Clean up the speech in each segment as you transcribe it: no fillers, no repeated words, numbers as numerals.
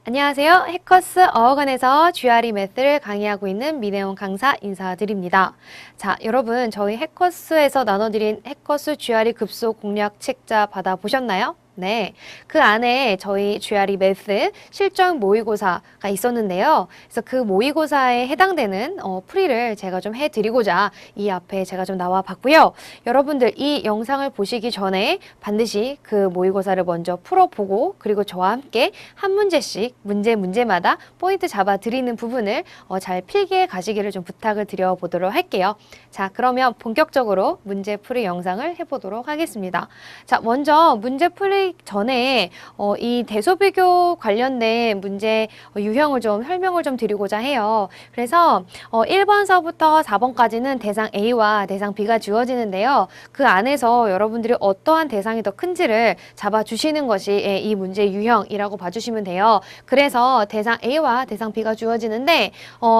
안녕하세요. 해커스 어학원에서 GRE 매스를 강의하고 있는 민혜원 강사 인사드립니다. 자, 여러분 저희 해커스에서 나눠드린 해커스 GRE 급소 공략 책자 받아보셨나요? 네, 그 안에 저희 GRE 매스 실전 모의고사가 있었는데요. 그래서 그 모의고사에 해당되는 풀이를 제가 좀 해드리고자 이 앞에 제가 좀 나와 봤고요. 여러분들 이 영상을 보시기 전에 반드시 그 모의고사를 먼저 풀어보고 그리고 저와 함께 한 문제씩 문제마다 포인트 잡아 드리는 부분을 잘 필기해 가시기를 좀 부탁을 드려보도록 할게요. 자, 그러면 본격적으로 문제 풀이 영상을 해보도록 하겠습니다. 자, 먼저 문제 풀이 전에 이 대소비교 관련된 문제 유형을 좀 설명을 좀 드리고자 해요. 그래서 1번서부터 4번까지는 대상 A와 대상 B가 주어지는데요. 그 안에서 여러분들이 어떠한 대상이 더 큰지를 잡아주시는 것이 이 문제 유형이라고 봐주시면 돼요. 그래서 대상 A와 대상 B가 주어지는데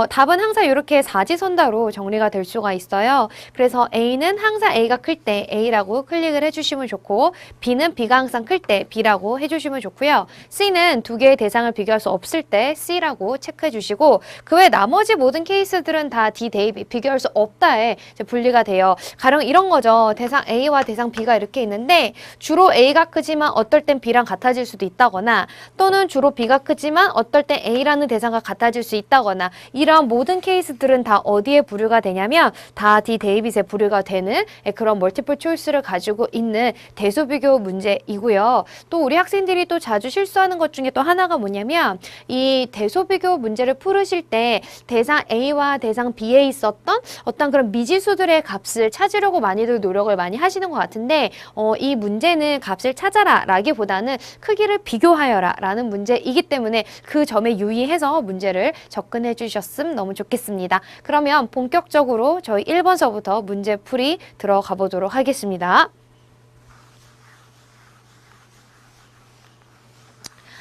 답은 항상 이렇게 사지선다로 정리가 될 수가 있어요. 그래서 A는 항상 A가 클 때 A라고 클릭을 해주시면 좋고 B는 B가 항상 클 때 B라고 해주시면 좋고요. C는 두 개의 대상을 비교할 수 없을 때 C라고 체크해 주시고 그 외 나머지 모든 케이스들은 다 D 대입 비교할 수 없다에 분리가 돼요. 가령 이런 거죠. 대상 A와 대상 B가 이렇게 있는데 주로 A가 크지만 어떨 땐 B랑 같아질 수도 있다거나 또는 주로 B가 크지만 어떨 땐 A라는 대상과 같아질 수 있다거나 이러한 모든 케이스들은 다 어디에 분류가 되냐면 다 D 대입잇에 분류가 되는 그런 멀티플 초이스를 가지고 있는 대소비교 문제이고요. 또 우리 학생들이 또 자주 실수하는 것 중에 또 하나가 뭐냐면 이 대소비교 문제를 풀으실 때 대상 A와 대상 B에 있었던 어떤 그런 미지수들의 값을 찾으려고 많이들 노력을 많이 하시는 것 같은데 이 문제는 값을 찾아라 라기보다는 크기를 비교하여라 라는 문제이기 때문에 그 점에 유의해서 문제를 접근해 주셨으면 너무 좋겠습니다. 그러면 본격적으로 저희 1번서부터 문제풀이 들어가 보도록 하겠습니다.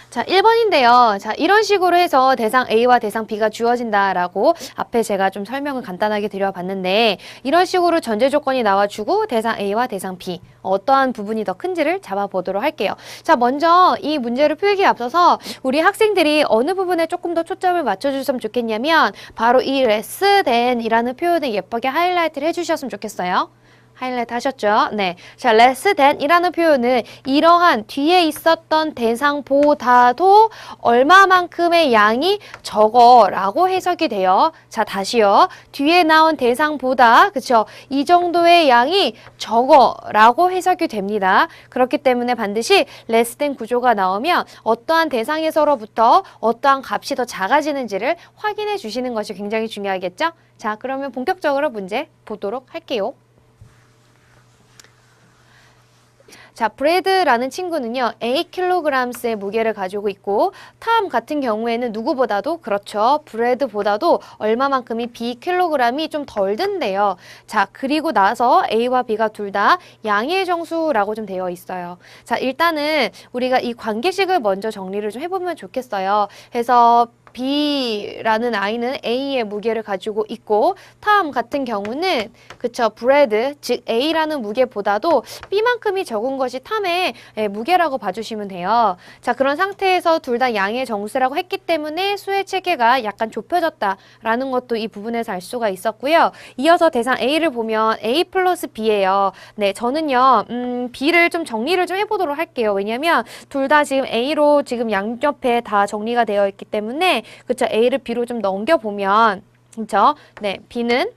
자, 1번인데요. 자, 이런 식으로 해서 대상 A와 대상 B가 주어진다라고 앞에 제가 좀 설명을 간단하게 드려봤는데 이런 식으로 전제 조건이 나와주고 대상 A와 대상 B 어떠한 부분이 더 큰지를 잡아보도록 할게요. 자, 먼저 이 문제를 풀기에 앞서서 우리 학생들이 어느 부분에 조금 더 초점을 맞춰주셨으면 좋겠냐면 바로 이 less than이라는 표현을 예쁘게 하이라이트를 해주셨으면 좋겠어요. 하이라이트 하셨죠? 네. 자, less than이라는 표현은 이러한 뒤에 있었던 대상보다도 얼마만큼의 양이 적어라고 해석이 돼요. 자, 다시요. 뒤에 나온 대상보다, 그쵸? 이 정도의 양이 적어라고 해석이 됩니다. 그렇기 때문에 반드시 less than 구조가 나오면 어떠한 대상에서로부터 어떠한 값이 더 작아지는지를 확인해 주시는 것이 굉장히 중요하겠죠? 자, 그러면 본격적으로 문제 보도록 할게요. 자, 브레드라는 친구는요, 8kg의 무게를 가지고 있고 탐 같은 경우에는 누구보다도 그렇죠. 브레드보다도 얼마만큼이 Bkg이 좀 덜 든대요. 자, 그리고 나서 A와 B가 둘 다 양의 정수라고 좀 되어 있어요. 자, 일단은 우리가 이 관계식을 먼저 정리를 좀 해보면 좋겠어요. 그래서 B라는 아이는 A의 무게를 가지고 있고 탐 같은 경우는 그쵸 브레드 즉 A라는 무게보다도 B만큼이 적은 것이 탐의 무게라고 봐주시면 돼요. 자, 그런 상태에서 둘 다 양의 정수라고 했기 때문에 수의 체계가 약간 좁혀졌다라는 것도 이 부분에서 알 수가 있었고요. 이어서 대상 A를 보면 A 플러스 B예요. 네, 저는요 B를 좀 정리를 좀 해보도록 할게요. 왜냐면 둘 다 지금 A로 지금 양옆에 다 정리가 되어 있기 때문에 그쵸, A를 B로 좀 넘겨보면 그쵸, 네, B는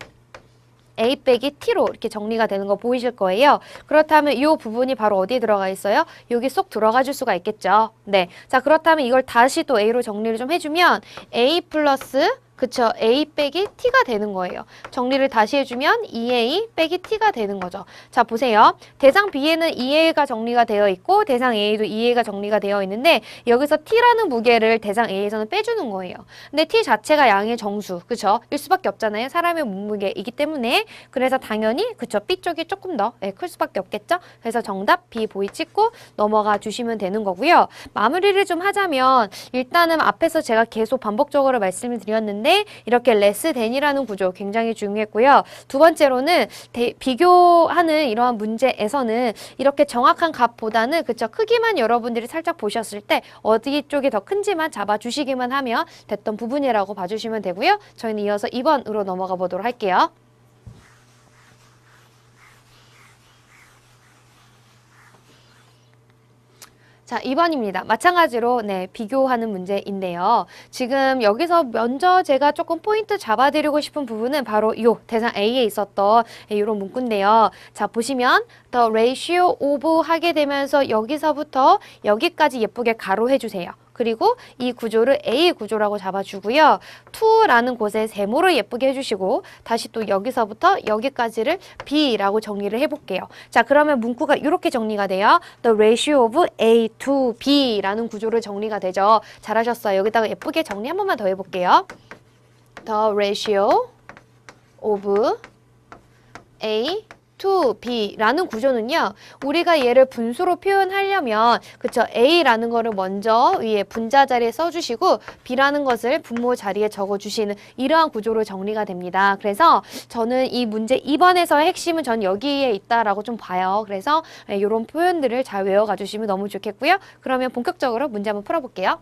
A 빼기 T로 이렇게 정리가 되는 거 보이실 거예요. 그렇다면 이 부분이 바로 어디에 들어가 있어요? 여기 쏙 들어가 줄 수가 있겠죠. 네, 자, 그렇다면 이걸 다시 또 A로 정리를 좀 해주면 A 플러스 그쵸, A 빼기 T가 되는 거예요. 정리를 다시 해주면 2A 빼기 T가 되는 거죠. 자, 보세요. 대상 B에는 2A가 정리가 되어 있고 대상 A도 2A가 정리가 되어 있는데 여기서 T라는 무게를 대상 A에서는 빼주는 거예요. 근데 T 자체가 양의 정수, 그쵸? 일 수밖에 없잖아요. 사람의 몸무게이기 때문에. 그래서 당연히 그쵸, B 쪽이 조금 더 클 수밖에 없겠죠? 그래서 정답 B 보이 찍고 넘어가 주시면 되는 거고요. 마무리를 좀 하자면 일단은 앞에서 제가 계속 반복적으로 말씀을 드렸는데 있는데 이렇게 less than이라는 구조 굉장히 중요했고요. 두 번째로는 비교하는 이러한 문제에서는 이렇게 정확한 값보다는 그쵸 크기만 여러분들이 살짝 보셨을 때 어디 쪽이 더 큰지만 잡아주시기만 하면 됐던 부분이라고 봐주시면 되고요. 저희는 이어서 2번으로 넘어가 보도록 할게요. 자, 2번입니다. 마찬가지로 비교하는 문제인데요. 지금 여기서 먼저 제가 조금 포인트 잡아드리고 싶은 부분은 바로 이 대상 A에 있었던 이런 문구인데요. 자, 보시면 the ratio of 하게 되면서 여기서부터 여기까지 예쁘게 가로해 주세요. 그리고 이 구조를 A 구조라고 잡아주고요. to라는 곳에 세모를 예쁘게 해주시고 다시 또 여기서부터 여기까지를 B라고 정리를 해볼게요. 자, 그러면 문구가 이렇게 정리가 돼요. The ratio of A to B라는 구조로 정리가 되죠. 잘하셨어요. 여기다가 예쁘게 정리 한 번만 더 해볼게요. The ratio of A to B라는 구조는요. 우리가 얘를 분수로 표현하려면 그쵸 A라는 거를 먼저 위에 분자 자리에 써주시고 B라는 것을 분모 자리에 적어주시는 이러한 구조로 정리가 됩니다. 그래서 저는 이 문제 2번에서의 핵심은 전 여기에 있다라고 좀 봐요. 그래서 이런 표현들을 잘 외워가 주시면 너무 좋겠고요. 그러면 본격적으로 문제 한번 풀어볼게요.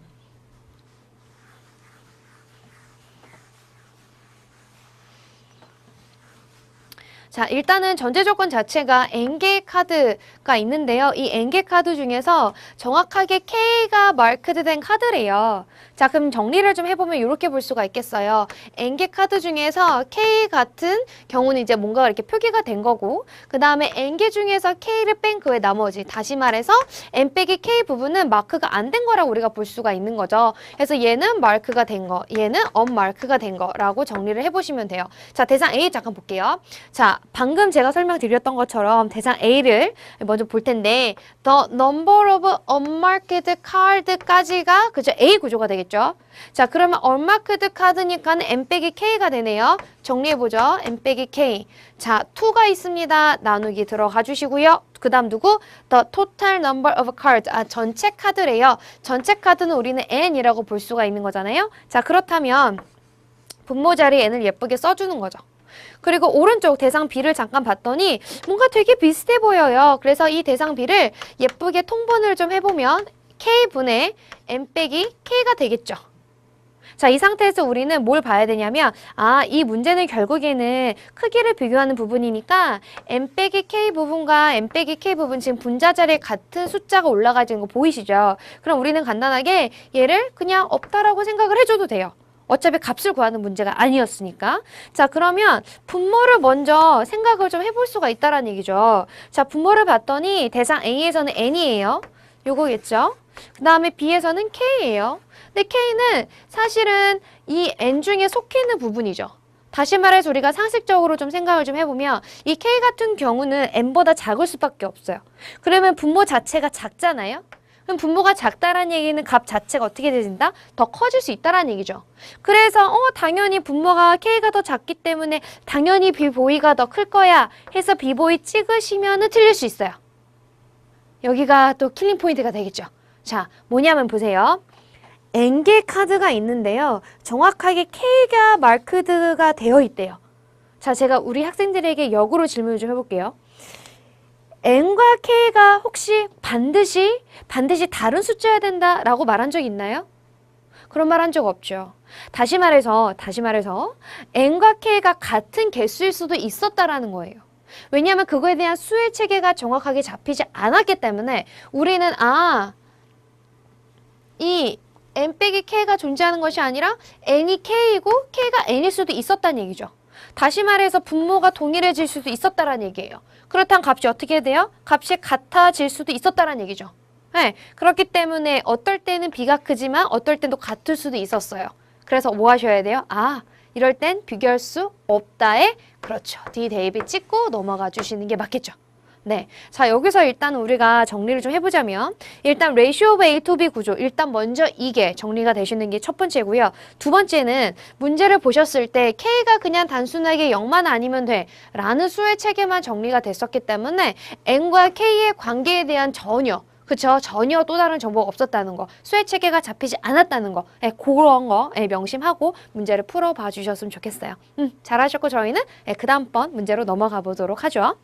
자, 일단은 전제 조건 자체가 N개 카드가 있는데요. 이 N개 카드 중에서 정확하게 K가 마크드된 카드래요. 자, 그럼 정리를 좀 해보면 이렇게 볼 수가 있겠어요. N개 카드 중에서 K 같은 경우는 이제 뭔가 이렇게 표기가 된 거고 그 다음에 N개 중에서 K를 뺀 그 외 나머지 다시 말해서 N 빼기 K 부분은 마크가 안 된 거라고 우리가 볼 수가 있는 거죠. 그래서 얘는 마크가 된 거, 얘는 언마크가 된 거라고 정리를 해보시면 돼요. 자, 대상 A 잠깐 볼게요. 자, 방금 제가 설명드렸던 것처럼 대상 A를 먼저 볼 텐데 the number of unmarked card까지가 그죠? A 구조가 되겠죠. 자, 그러면 unmarked card니까는 N 빼기 K가 되네요. 정리해보죠. N 빼기 K. 자, 2가 있습니다. 나누기 들어가 주시고요. 그 다음 누구? The total number of cards. 전체 카드래요. 전체 카드는 우리는 N이라고 볼 수가 있는 거잖아요. 자, 그렇다면 분모 자리에 N을 예쁘게 써주는 거죠. 그리고 오른쪽 대상 B를 잠깐 봤더니 뭔가 되게 비슷해 보여요. 그래서 이 대상 B를 예쁘게 통분을 좀 해보면 K분의 N 빼기 K가 되겠죠. 자, 이 상태에서 우리는 뭘 봐야 되냐면 이 문제는 결국에는 크기를 비교하는 부분이니까 N 빼기 K 부분과 N 빼기 K 부분 지금 분자 자리에 같은 숫자가 올라가지는 거 보이시죠? 그럼 우리는 간단하게 얘를 그냥 없다라고 생각을 해줘도 돼요. 어차피 값을 구하는 문제가 아니었으니까. 자, 그러면 분모를 먼저 생각을 좀 해볼 수가 있다는 얘기죠. 자, 분모를 봤더니 대상 A에서는 N이에요. 요거겠죠? 그 다음에 B에서는 K예요. 근데 K는 사실은 이 N 중에 속해 있는 부분이죠. 다시 말해서 우리가 상식적으로 좀 생각을 좀 해보면 이 K 같은 경우는 N보다 작을 수밖에 없어요. 그러면 분모 자체가 작잖아요. 그럼 분모가 작다라는 얘기는 값 자체가 어떻게 되진다? 더 커질 수 있다라는 얘기죠. 그래서 당연히 분모가 K가 더 작기 때문에 당연히 B보이가 더 클 거야 해서 B보이 찍으시면은 틀릴 수 있어요. 여기가 또 킬링 포인트가 되겠죠. 자, 뭐냐면 보세요. N개 카드가 있는데요. 정확하게 K가 마크드가 되어 있대요. 자, 제가 우리 학생들에게 역으로 질문을 좀 해볼게요. N과 K가 혹시 반드시 다른 숫자여야 된다라고 말한 적 있나요? 그런 말 한 적 없죠. 다시 말해서 N과 K가 같은 개수일 수도 있었다라는 거예요. 왜냐하면 그거에 대한 수의 체계가 정확하게 잡히지 않았기 때문에 우리는 이 N 빼기 K가 존재하는 것이 아니라 N이 K이고 K가 N일 수도 있었다는 얘기죠. 다시 말해서 분모가 동일해질 수도 있었다는 얘기예요. 그렇다면 값이 어떻게 돼요? 값이 같아질 수도 있었다는 얘기죠. 네, 그렇기 때문에 어떨 때는 B가 크지만 어떨 때도 같을 수도 있었어요. 그래서 뭐 하셔야 돼요? 이럴 땐 비교할 수 없다에 그렇죠. D 대입이 찍고 넘어가 주시는 게 맞겠죠. 네, 자 여기서 일단 우리가 정리를 좀 해보자면 일단 ratio of A to B 구조 일단 먼저 이게 정리가 되시는 게 첫 번째고요. 두 번째는 문제를 보셨을 때 K가 그냥 단순하게 0만 아니면 돼 라는 수의 체계만 정리가 됐었기 때문에 N과 K의 관계에 대한 전혀 그쵸? 전혀 또 다른 정보가 없었다는 거, 수혜 체계가 잡히지 않았다는 거, 예, 그런 거 명심하고 문제를 풀어봐 주셨으면 좋겠어요. 잘하셨고 저희는 그 다음번 문제로 넘어가 보도록 하죠.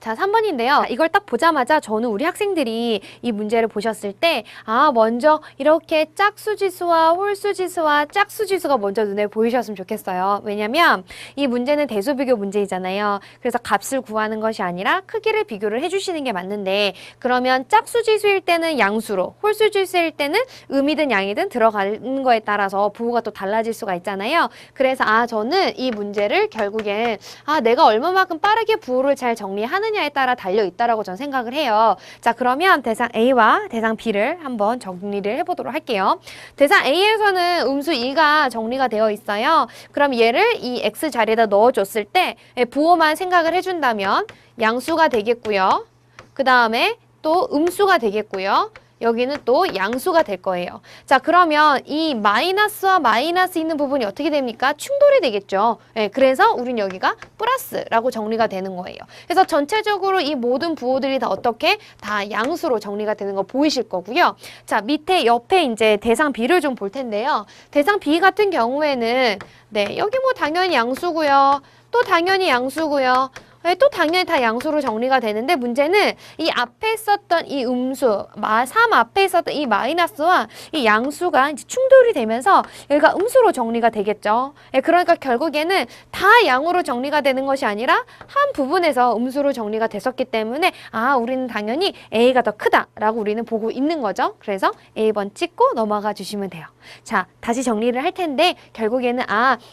자, 3번인데요. 이걸 딱 보자마자 저는 우리 학생들이 이 문제를 보셨을 때, 아, 먼저 이렇게 짝수지수와 홀수지수와 짝수지수가 먼저 눈에 보이셨으면 좋겠어요. 왜냐면 이 문제는 대수비교 문제이잖아요. 그래서 값을 구하는 것이 아니라 크기를 비교를 해주시는 게 맞는데, 그러면 짝수지수일 때는 양수로, 홀수지수일 때는 음이든 양이든 들어가는 거에 따라서 부호가 또 달라질 수가 있잖아요. 그래서 저는 이 문제를 결국엔 내가 얼마만큼 빠르게 부호를 잘 정리하는 냐에 따라 달려있다라고 저는 생각을 해요. 자, 그러면 대상 A와 대상 B를 한번 정리를 해보도록 할게요. 대상 A에서는 음수 2가 정리가 되어 있어요. 그럼 얘를 이 X 자리에다 넣어줬을 때 부호만 생각을 해준다면 양수가 되겠고요. 그 다음에 또 음수가 되겠고요. 여기는 또 양수가 될 거예요. 자, 그러면 이 마이너스와 마이너스 있는 부분이 어떻게 됩니까? 충돌이 되겠죠. 그래서 우린 여기가 플러스라고 정리가 되는 거예요. 그래서 전체적으로 이 모든 부호들이 다 어떻게? 다 양수로 정리가 되는 거 보이실 거고요. 자, 밑에 옆에 이제 대상 B를 좀 볼 텐데요. 대상 B 같은 경우에는 여기 뭐 당연히 양수고요. 또 당연히 양수고요. 또 당연히 다 양수로 정리가 되는데 문제는 이 앞에 있었던 이 음수, 3 앞에 있었던 이 마이너스와 이 양수가 이제 충돌이 되면서 여기가 음수로 정리가 되겠죠. 그러니까 결국에는 다 양으로 정리가 되는 것이 아니라 한 부분에서 음수로 정리가 됐었기 때문에 우리는 당연히 A가 더 크다라고 우리는 보고 있는 거죠. 그래서 A번 찍고 넘어가 주시면 돼요. 자, 다시 정리를 할 텐데 결국에는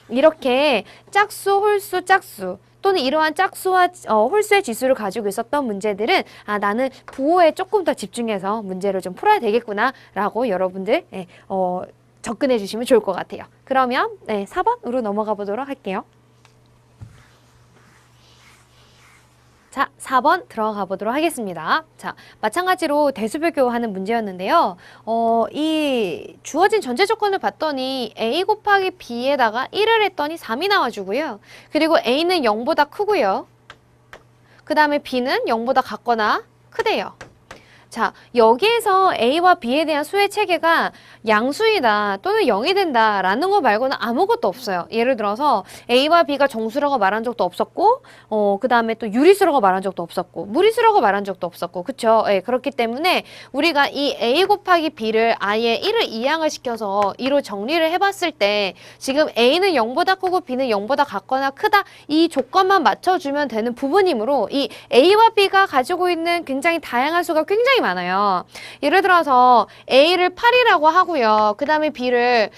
이렇게 짝수, 홀수, 짝수 또는 이러한 짝수와 홀수의 지수를 가지고 있었던 문제들은 나는 부호에 조금 더 집중해서 문제를 좀 풀어야 되겠구나 라고 여러분들 접근해 주시면 좋을 것 같아요. 그러면 4번으로 넘어가 보도록 할게요. 자, 4번 들어가 보도록 하겠습니다. 자, 마찬가지로 대수비교 하는 문제였는데요. 이 주어진 전제 조건을 봤더니 A 곱하기 B에다가 1을 했더니 3이 나와주고요. 그리고 A는 0보다 크고요. 그 다음에 B는 0보다 같거나 크대요. 자, 여기에서 A와 B에 대한 수의 체계가 양수이다 또는 0이 된다 라는 거 말고는 아무것도 없어요. 예를 들어서 A와 B가 정수라고 말한 적도 없었고 그 다음에 또 유리수라고 말한 적도 없었고 무리수라고 말한 적도 없었고 그쵸? 그렇기 때문에 우리가 이 A 곱하기 B를 아예 1을 이항을 시켜서 2로 정리를 해봤을 때 지금 A는 0보다 크고 B는 0보다 같거나 크다 이 조건만 맞춰주면 되는 부분이므로 이 A와 B가 가지고 있는 굉장히 다양한 수가 굉장히 많아요. 예를 들어서 A를 8이라고 하고요. 그 다음에 B를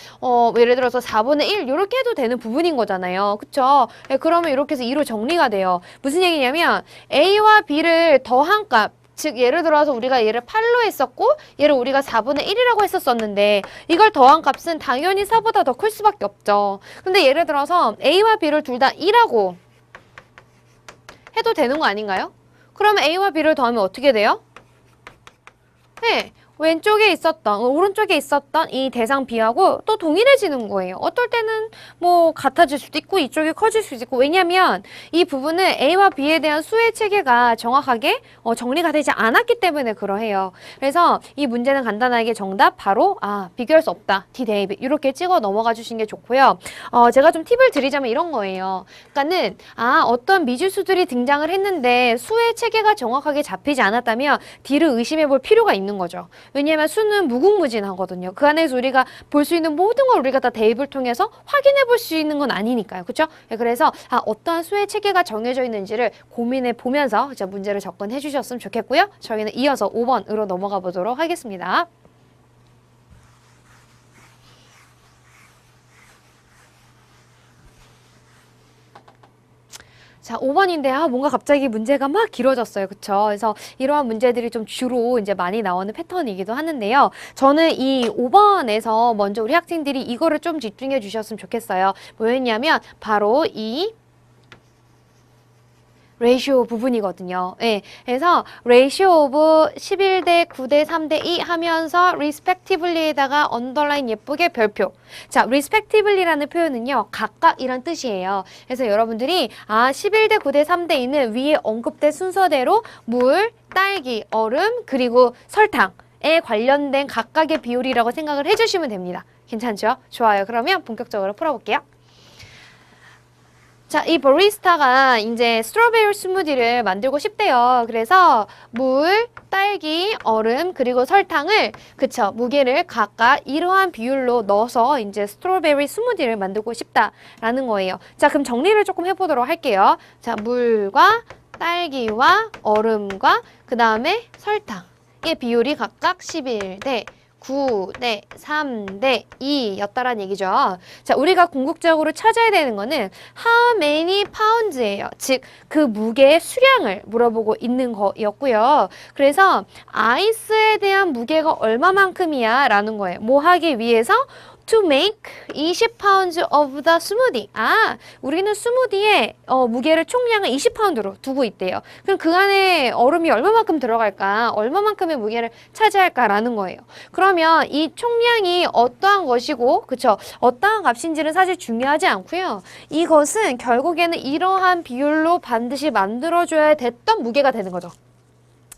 예를 들어서 4분의 1 이렇게 해도 되는 부분인 거잖아요. 그쵸? 그러면 이렇게 해서 2로 정리가 돼요. 무슨 얘기냐면 A와 B를 더한 값 즉 예를 들어서 우리가 얘를 8로 했었고 얘를 우리가 4분의 1이라고 했었는데 이걸 더한 값은 당연히 4보다 더 클 수밖에 없죠. 근데 예를 들어서 A와 B를 둘 다 2라고 해도 되는 거 아닌가요? 그러면 A와 B를 더하면 어떻게 돼요? 왼쪽에 있었던, 오른쪽에 있었던 이 대상 B하고 또 동일해지는 거예요. 어떨 때는 뭐 같아질 수도 있고 이쪽이 커질 수도 있고 왜냐면 이 부분은 A와 B에 대한 수의 체계가 정확하게 정리가 되지 않았기 때문에 그러해요. 그래서 이 문제는 간단하게 정답 바로 비교할 수 없다. D 대 AB 이렇게 찍어 넘어가 주신 게 좋고요. 제가 좀 팁을 드리자면 이런 거예요. 그러니까는 어떤 미지수들이 등장을 했는데 수의 체계가 정확하게 잡히지 않았다면 D를 의심해 볼 필요가 있는 거죠. 왜냐하면 수는 무궁무진하거든요. 그 안에서 우리가 볼 수 있는 모든 걸 우리가 다 대입을 통해서 확인해 볼 수 있는 건 아니니까요. 그렇죠? 그래서 어떠한 수의 체계가 정해져 있는지를 고민해 보면서 문제를 접근해 주셨으면 좋겠고요. 저희는 이어서 5번으로 넘어가 보도록 하겠습니다. 자, 5번인데 뭔가 갑자기 문제가 막 길어졌어요. 그쵸? 그래서 이러한 문제들이 좀 주로 이제 많이 나오는 패턴이기도 하는데요. 저는 이 5번에서 먼저 우리 학생들이 이거를 좀 집중해 주셨으면 좋겠어요. 뭐였냐면 바로 이 레이쇼 부분이거든요. 예, 그래서 ratio of 11대 9대 3대 2 하면서 respectively에다가 언더라인 예쁘게 별표. 자, respectively라는 표현은요. 각각 이란 뜻이에요. 그래서 여러분들이 11대 9대 3대 2는 위에 언급된 순서대로 물, 딸기, 얼음, 그리고 설탕에 관련된 각각의 비율이라고 생각을 해주시면 됩니다. 괜찮죠? 좋아요. 그러면 본격적으로 풀어볼게요. 자, 이 바리스타가 이제 스트로베리 스무디를 만들고 싶대요. 그래서 물, 딸기, 얼음, 그리고 설탕을, 그쵸, 무게를 각각 이러한 비율로 넣어서 이제 스트로베리 스무디를 만들고 싶다라는 거예요. 자, 그럼 정리를 조금 해보도록 할게요. 자, 물과 딸기와 얼음과 그 다음에 설탕의 비율이 각각 11대 9대 3대 2였다라는 얘기죠. 자, 우리가 궁극적으로 찾아야 되는 거는 how many pounds예요. 즉, 그 무게의 수량을 물어보고 있는 거였고요. 그래서 아이스에 대한 무게가 얼마만큼이야? 라는 거예요. 뭐 하기 위해서? To make 20 pounds of the smoothie. 우리는 스무디에 무게를 총량을 20파운드로 두고 있대요. 그럼 그 안에 얼음이 얼마만큼 들어갈까? 얼마만큼의 무게를 차지할까라는 거예요. 그러면 이 총량이 어떠한 것이고, 그쵸? 어떠한 값인지는 사실 중요하지 않고요. 이것은 결국에는 이러한 비율로 반드시 만들어줘야 됐던 무게가 되는 거죠.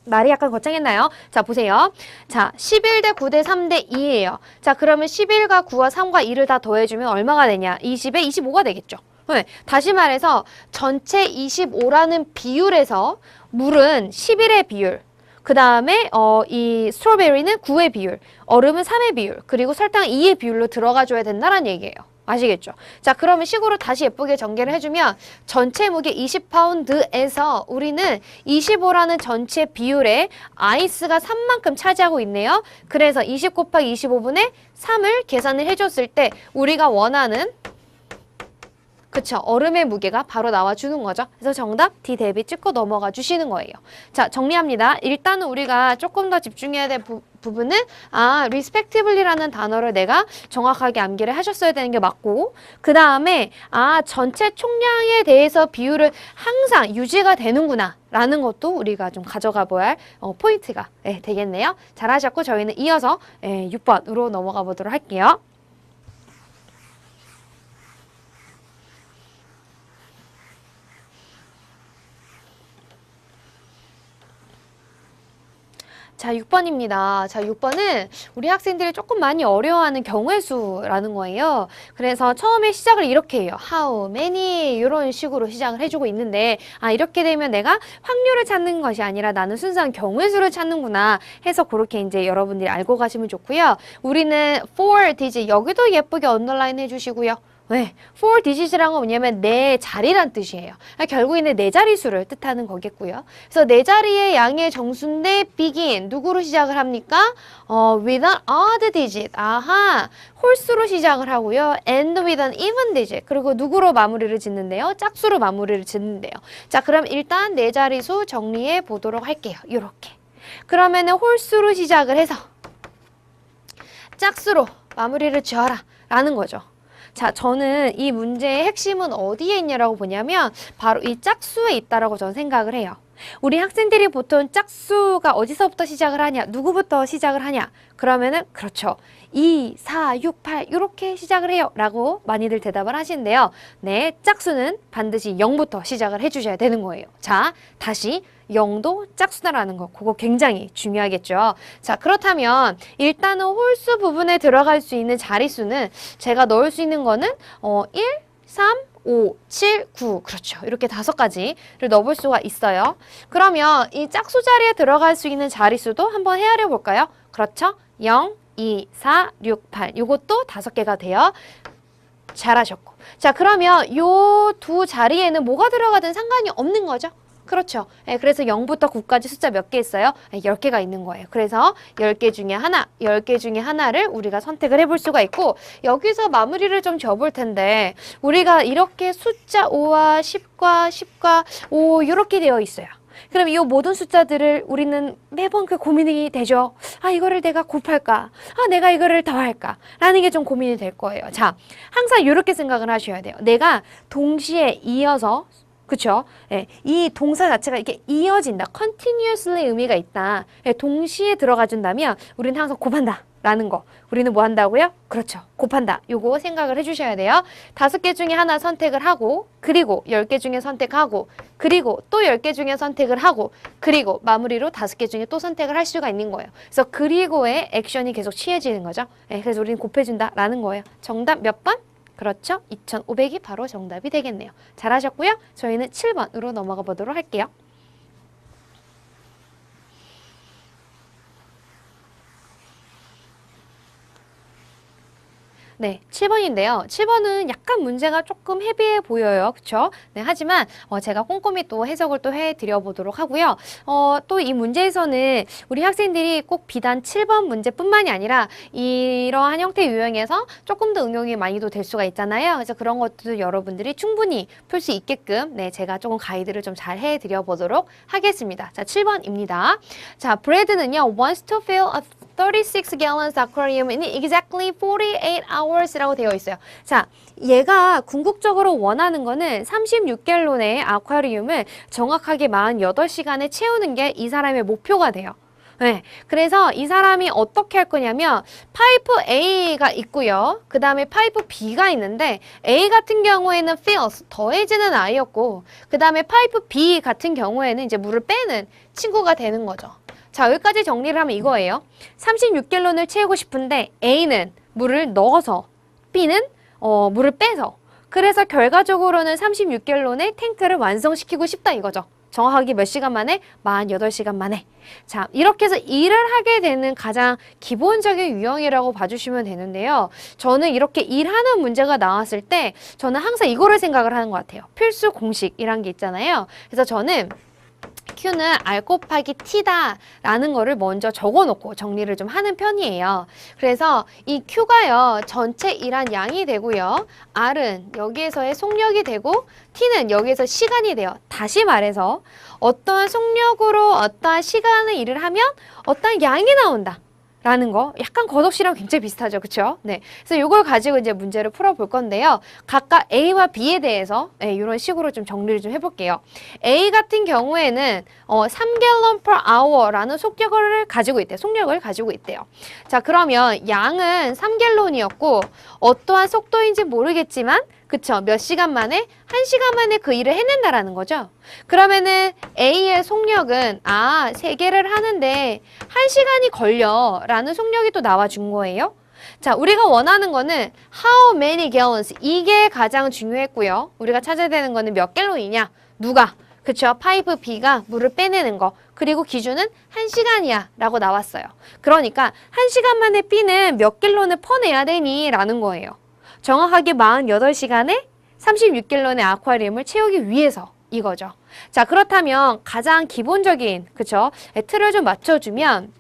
말이 약간 거창했나요? 자, 보세요. 자, 11대 9대 3대 2예요. 자, 그러면 11과 9와 3과 2를 다 더해주면 얼마가 되냐? 20에 25가 되겠죠. 네. 다시 말해서 전체 25라는 비율에서 물은 11의 비율, 그 다음에 이 스트로베리는 9의 비율, 얼음은 3의 비율, 그리고 설탕은 2의 비율로 들어가줘야 된다는 얘기예요. 아시겠죠? 자, 그러면 식으로 다시 예쁘게 전개를 해주면 전체 무게 20파운드에서 우리는 25라는 전체 비율에 아이스가 3만큼 차지하고 있네요. 그래서 20 곱하기 25분의 3을 계산을 해줬을 때 우리가 원하는, 그쵸, 얼음의 무게가 바로 나와주는 거죠. 그래서 정답 D 대비 찍고 넘어가 주시는 거예요. 자, 정리합니다. 일단은 우리가 조금 더 집중해야 될 부분은 respectively라는 단어를 내가 정확하게 암기를 하셨어야 되는 게 맞고, 그 다음에 전체 총량에 대해서 비율은 항상 유지가 되는구나 라는 것도 우리가 좀 가져가 봐야 할 포인트가 되겠네요. 잘하셨고 저희는 이어서 6번으로 넘어가 보도록 할게요. 자, 6번입니다. 자, 6번은 우리 학생들이 조금 많이 어려워하는 경우의 수라는 거예요. 그래서 처음에 시작을 이렇게 해요. How many 이런 식으로 시작을 해주고 있는데 이렇게 되면 내가 확률을 찾는 것이 아니라 나는 순수한 경우의 수를 찾는구나 해서 그렇게 이제 여러분들이 알고 가시면 좋고요. 우리는 4digit 여기도 예쁘게 언더라인 해주시고요. 네, 4digit이란 건 뭐냐면 네 자리란 뜻이에요. 결국에는 네 자리수를 뜻하는 거겠고요. 그래서 네 자리의 양의 정수인데 begin 누구로 시작을 합니까? with an odd digit. 홀수로 시작을 하고요. end with an even digit. 그리고 누구로 마무리를 짓는데요? 짝수로 마무리를 짓는데요. 자, 그럼 일단 네 자리수 정리해 보도록 할게요. 이렇게. 그러면은 홀수로 시작을 해서 짝수로 마무리를 지어라 라는 거죠. 자, 저는 이 문제의 핵심은 어디에 있냐라고 보냐면 바로 이 짝수에 있다라고 저는 생각을 해요. 우리 학생들이 보통 짝수가 어디서부터 시작을 하냐? 누구부터 시작을 하냐? 그러면은 그렇죠. 2, 4, 6, 8 이렇게 시작을 해요 라고 많이들 대답을 하시는데요. 네, 짝수는 반드시 0부터 시작을 해주셔야 되는 거예요. 자, 다시 0도 짝수다라는 거 그거 굉장히 중요하겠죠. 자, 그렇다면 일단은 홀수 부분에 들어갈 수 있는 자릿수는 제가 넣을 수 있는 거는 1, 3, 5, 7, 9 그렇죠. 이렇게 5가지를 넣어볼 수가 있어요. 그러면 이 짝수 자리에 들어갈 수 있는 자릿수도 한번 헤아려 볼까요? 그렇죠. 0, 2, 4, 6, 8 이것도 5개가 돼요. 잘하셨고. 자, 그러면 요 두 자리에는 뭐가 들어가든 상관이 없는 거죠. 그렇죠. 그래서 0부터 9까지 숫자 몇 개 있어요? 10개가 있는 거예요. 그래서 10개 중에 하나, 10개 중에 하나를 우리가 선택을 해볼 수가 있고 여기서 마무리를 좀 지어볼 텐데 우리가 이렇게 숫자 5와 10과 5 이렇게 되어 있어요. 그럼 이 모든 숫자들을 우리는 매번 그 고민이 되죠. 이거를 내가 곱할까? 내가 이거를 더할까? 라는 게 좀 고민이 될 거예요. 자, 항상 이렇게 생각을 하셔야 돼요. 내가 동시에 이어서 그쵸? 예, 이 동사 자체가 이렇게 이어진다. continuously 의미가 있다. 예, 동시에 들어가 준다면 우리는 항상 곱한다. 라는 거. 우리는 뭐 한다고요? 그렇죠. 곱한다. 요거 생각을 해주셔야 돼요. 5개 중에 하나 선택을 하고, 그리고 10개 중에 선택하고, 그리고 또 10개 중에 선택을 하고, 그리고 마무리로 5개 중에 또 선택을 할 수가 있는 거예요. 그래서 그리고의 액션이 계속 취해지는 거죠. 예, 그래서 우리는 곱해준다. 라는 거예요. 정답 몇 번? 그렇죠. 2500이 바로 정답이 되겠네요. 잘하셨고요. 저희는 7번으로 넘어가 보도록 할게요. 네, 7번인데요. 7번은 약간 문제가 조금 헤비해 보여요. 그쵸? 네, 하지만 제가 꼼꼼히 또 해석을 또 해드려 보도록 하고요. 또 이 문제에서는 우리 학생들이 꼭 비단 7번 문제뿐만이 아니라 이러한 형태 유형에서 조금 더 응용이 많이도 될 수가 있잖아요. 그래서 그런 것도 여러분들이 충분히 풀 수 있게끔 네, 제가 조금 가이드를 좀 잘 해드려 보도록 하겠습니다. 자, 7번입니다. 자, 브래드는요, wants to fill a 36 gallons aquarium in exactly 48 hours라고 되어 있어요. 자, 얘가 궁극적으로 원하는 거는 36갤론의 아쿠아리움을 정확하게 48시간에 채우는 게 이 사람의 목표가 돼요. 네, 그래서 이 사람이 어떻게 할 거냐면 파이프 A가 있고요. 그 다음에 파이프 B가 있는데 A 같은 경우에는 fills, 더해지는 아이였고 그 다음에 파이프 B 같은 경우에는 이제 물을 빼는 친구가 되는 거죠. 자, 여기까지 정리를 하면 이거예요. 36갤론을 채우고 싶은데 A는 물을 넣어서 B는 물을 빼서 그래서 결과적으로는 36갤론의 탱크를 완성시키고 싶다 이거죠. 정확하게 몇 시간 만에? 48시간 만에. 자, 이렇게 해서 일을 하게 되는 가장 기본적인 유형이라고 봐주시면 되는데요. 저는 이렇게 일하는 문제가 나왔을 때 저는 항상 이거를 생각을 하는 것 같아요. 필수 공식이란 게 있잖아요. 그래서 저는 Q는 R 곱하기 T다 라는 거를 먼저 적어놓고 정리를 좀 하는 편이에요. 그래서 이 Q가요, 전체 일한 양이 되고요. R은 여기에서의 속력이 되고 T는 여기에서 시간이 돼요. 다시 말해서 어떠한 속력으로 어떠한 시간의 일을 하면 어떠한 양이 나온다. 라는 거 약간 겉없이랑 굉장히 비슷하죠. 그쵸? 네. 그래서 이걸 가지고 이제 문제를 풀어볼 건데요. 각각 A와 B에 대해서 이런 식으로 좀 정리를 좀 해볼게요. A 같은 경우에는 3갤런 per hour라는 속력을 가지고 있대요. 속력을 가지고 있대요. 자, 그러면 양은 3갤론이었고 어떠한 속도인지 모르겠지만 그쵸? 몇 시간 만에? 1시간 만에 그 일을 해낸다라는 거죠. 그러면은 A의 속력은 3개를 하는데 1시간이 걸려 라는 속력이 또 나와준 거예요. 자, 우리가 원하는 거는 how many gallons 이게 가장 중요했고요. 우리가 찾아야 되는 거는 몇 갤론이냐? 누가? 그쵸? 파이프 B가 물을 빼내는 거. 그리고 기준은 1시간이야 라고 나왔어요. 그러니까 1시간 만에 B는 몇 갤론을 퍼내야 되니? 라는 거예요. 정확하게 48시간에 36갤론의 아쿠아리움을 채우기 위해서 이거죠. 자, 그렇다면 가장 기본적인 그쵸? 틀을 좀 맞춰주면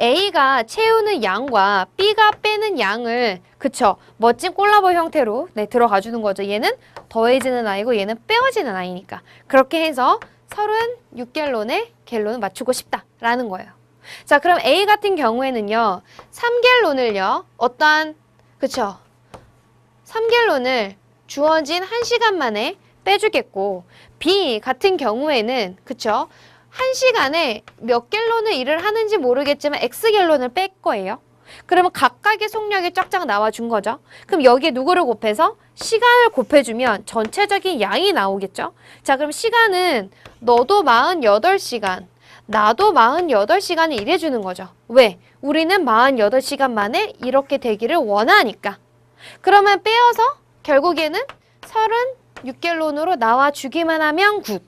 A가 채우는 양과 B가 빼는 양을 그쵸? 멋진 콜라보 형태로 들어가 주는 거죠. 얘는 더해지는 아이고 얘는 빼어지는 아이니까. 그렇게 해서 36갤론의 갤론을 맞추고 싶다라는 거예요. 자, 그럼 A 같은 경우에는요. 3갤론을요. 어떠한 그쵸? 3갤론을 주어진 1시간 만에 빼주겠고 B 같은 경우에는 그쵸? 1시간에 몇 갤론을 일을 하는지 모르겠지만 X갤론을 뺄 거예요. 그러면 각각의 속력이 쫙쫙 나와준 거죠. 그럼 여기에 누구를 곱해서? 시간을 곱해주면 전체적인 양이 나오겠죠. 자, 그럼 시간은 너도 48시간, 나도 48시간을 일해주는 거죠. 왜? 우리는 48시간 만에 이렇게 되기를 원하니까. 그러면 빼어서 결국에는 36갤론으로 나와주기만 하면 굿.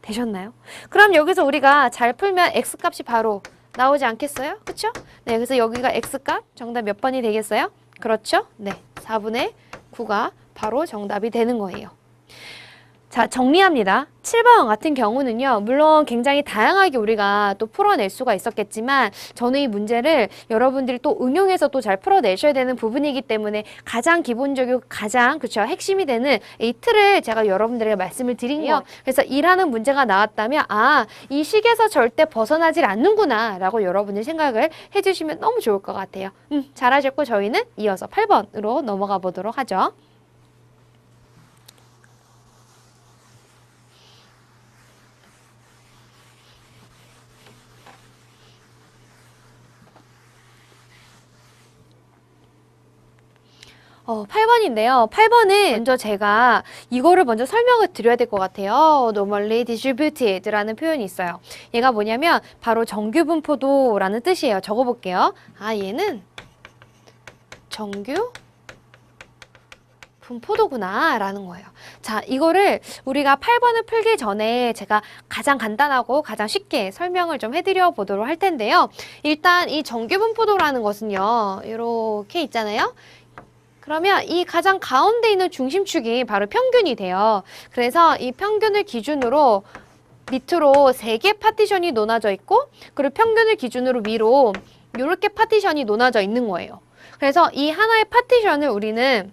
되셨나요? 그럼 여기서 우리가 잘 풀면 X값이 바로 나오지 않겠어요? 그쵸? 네, 그래서 여기가 X값 정답 몇 번이 되겠어요? 그렇죠? 네, 4분의 9가 바로 정답이 되는 거예요. 자, 정리합니다. 7번 같은 경우는요. 물론 굉장히 다양하게 우리가 또 풀어낼 수가 있었겠지만 저는 이 문제를 여러분들이 또 응용해서 또 잘 풀어내셔야 되는 부분이기 때문에 가장 기본적이고 가장 그쵸 핵심이 되는 이 틀을 제가 여러분들에게 말씀을 드린요. 그래서 일하는 문제가 나왔다면 이 식에서 절대 벗어나질 않는구나 라고 여러분이 생각을 해주시면 너무 좋을 것 같아요. 잘하셨고 저희는 이어서 8번으로 넘어가 보도록 하죠. 8번인데요. 8번은 먼저 제가 이거를 먼저 설명을 드려야 될 것 같아요. Normally distributed라는 표현이 있어요. 얘가 뭐냐면 바로 정규 분포도라는 뜻이에요. 적어볼게요. 얘는 정규 분포도구나 라는 거예요. 자, 이거를 우리가 8번을 풀기 전에 제가 가장 간단하고 가장 쉽게 설명을 좀 해드려 보도록 할 텐데요. 일단 이 정규 분포도라는 것은요, 이렇게 있잖아요. 그러면 이 가장 가운데 있는 중심축이 바로 평균이 돼요. 그래서 이 평균을 기준으로 밑으로 3개 파티션이 나눠져 있고, 그리고 평균을 기준으로 위로 이렇게 파티션이 나눠져 있는 거예요. 그래서 이 하나의 파티션을 우리는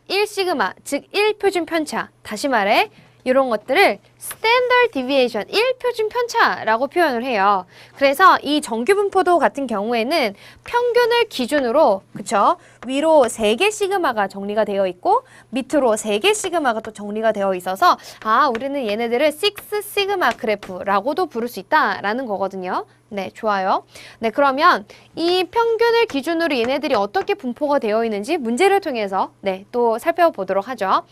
1시그마, 즉 1표준 편차, 다시 말해 이런 것들을 Standard Deviation, 1표준 편차라고 표현을 해요. 그래서 이 정규 분포도 같은 경우에는 평균을 기준으로, 그쵸? 위로 3개 시그마가 정리가 되어 있고 밑으로 3개 시그마가 또 정리가 되어 있어서 우리는 얘네들을 6 시그마 그래프라고도 부를 수 있다라는 거거든요. 네, 좋아요. 네, 그러면 이 평균을 기준으로 얘네들이 어떻게 분포가 되어 있는지 문제를 통해서 또 살펴보도록 하죠.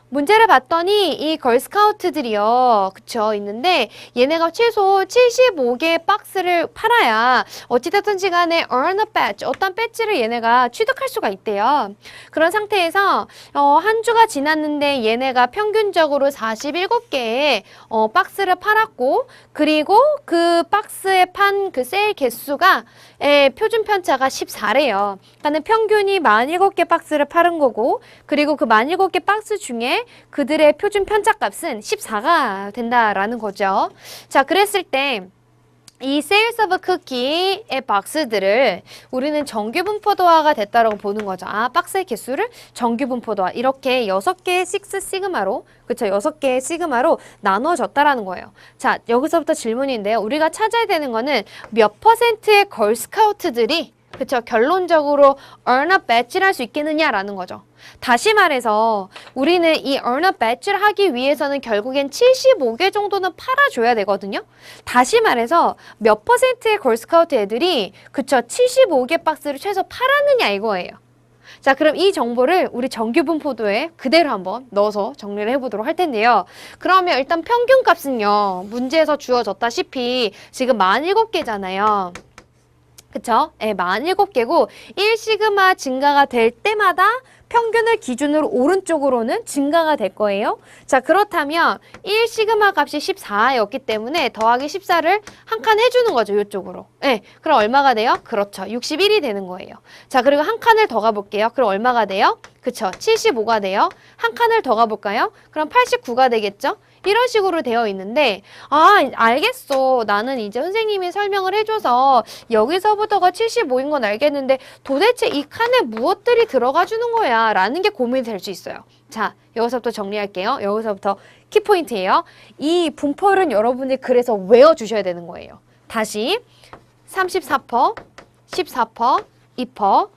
문제를 봤더니 이 걸스카우트들이요, 그쵸, 있는데 얘네가 최소 75개의 박스를 팔아야 어찌됐든지 간에 earn a badge, 어떤 배지를 얘네가 취득할 수가 있대요. 그런 상태에서 한 주가 지났는데 얘네가 평균적으로 47개의 박스를 팔았고, 그리고 그 박스에 판 그 세일 개수가 표준 편차가 14래요. 그러니까 평균이 17개 박스를 팔은 거고, 그리고 그 17개 박스 중에 그들의 표준 편차 값은 14가 된다라는 거죠. 자, 그랬을 때 이 세일스 오브 쿠키의 박스들을 우리는 정규 분포도화가 됐다라고 보는 거죠. 박스의 개수를 정규 분포도화, 이렇게 6개의 6 시그마로, 그쵸, 6개의 시그마로 나눠졌다라는 거예요. 자, 여기서부터 질문인데요. 우리가 찾아야 되는 거는 몇 퍼센트의 걸스카우트들이, 그쵸, 결론적으로 earn a badge를 할 수 있겠느냐라는 거죠. 다시 말해서 우리는 이 earn a badge를 하기 위해서는 결국엔 75개 정도는 팔아줘야 되거든요. 다시 말해서 몇 퍼센트의 걸스카우트 애들이, 그쵸, 75개 박스를 최소 팔았느냐 이거예요. 자, 그럼 이 정보를 우리 정규 분포도에 그대로 한번 넣어서 정리를 해보도록 할 텐데요. 그러면 일단 평균값은요, 문제에서 주어졌다시피 지금 47개잖아요. 그쵸? 47개고 1시그마 증가가 될 때마다 평균을 기준으로 오른쪽으로는 증가가 될 거예요. 자, 그렇다면 1시그마 값이 14였기 때문에 더하기 14를 한 칸 해주는 거죠, 이쪽으로. 그럼 얼마가 돼요? 그렇죠, 61이 되는 거예요. 자, 그리고 한 칸을 더 가볼게요. 그럼 얼마가 돼요? 그쵸, 75가 돼요. 한 칸을 더 가볼까요? 그럼 89가 되겠죠? 이런 식으로 되어 있는데, 알겠어. 나는 이제 선생님이 설명을 해줘서 여기서부터가 75인 건 알겠는데 도대체 이 칸에 무엇들이 들어가 주는 거야? 라는 게 고민이 될 수 있어요. 자, 여기서부터 정리할게요. 여기서부터 키포인트예요. 이 분포를 여러분이 그래서 외워주셔야 되는 거예요. 다시 34%, 14%, 2%,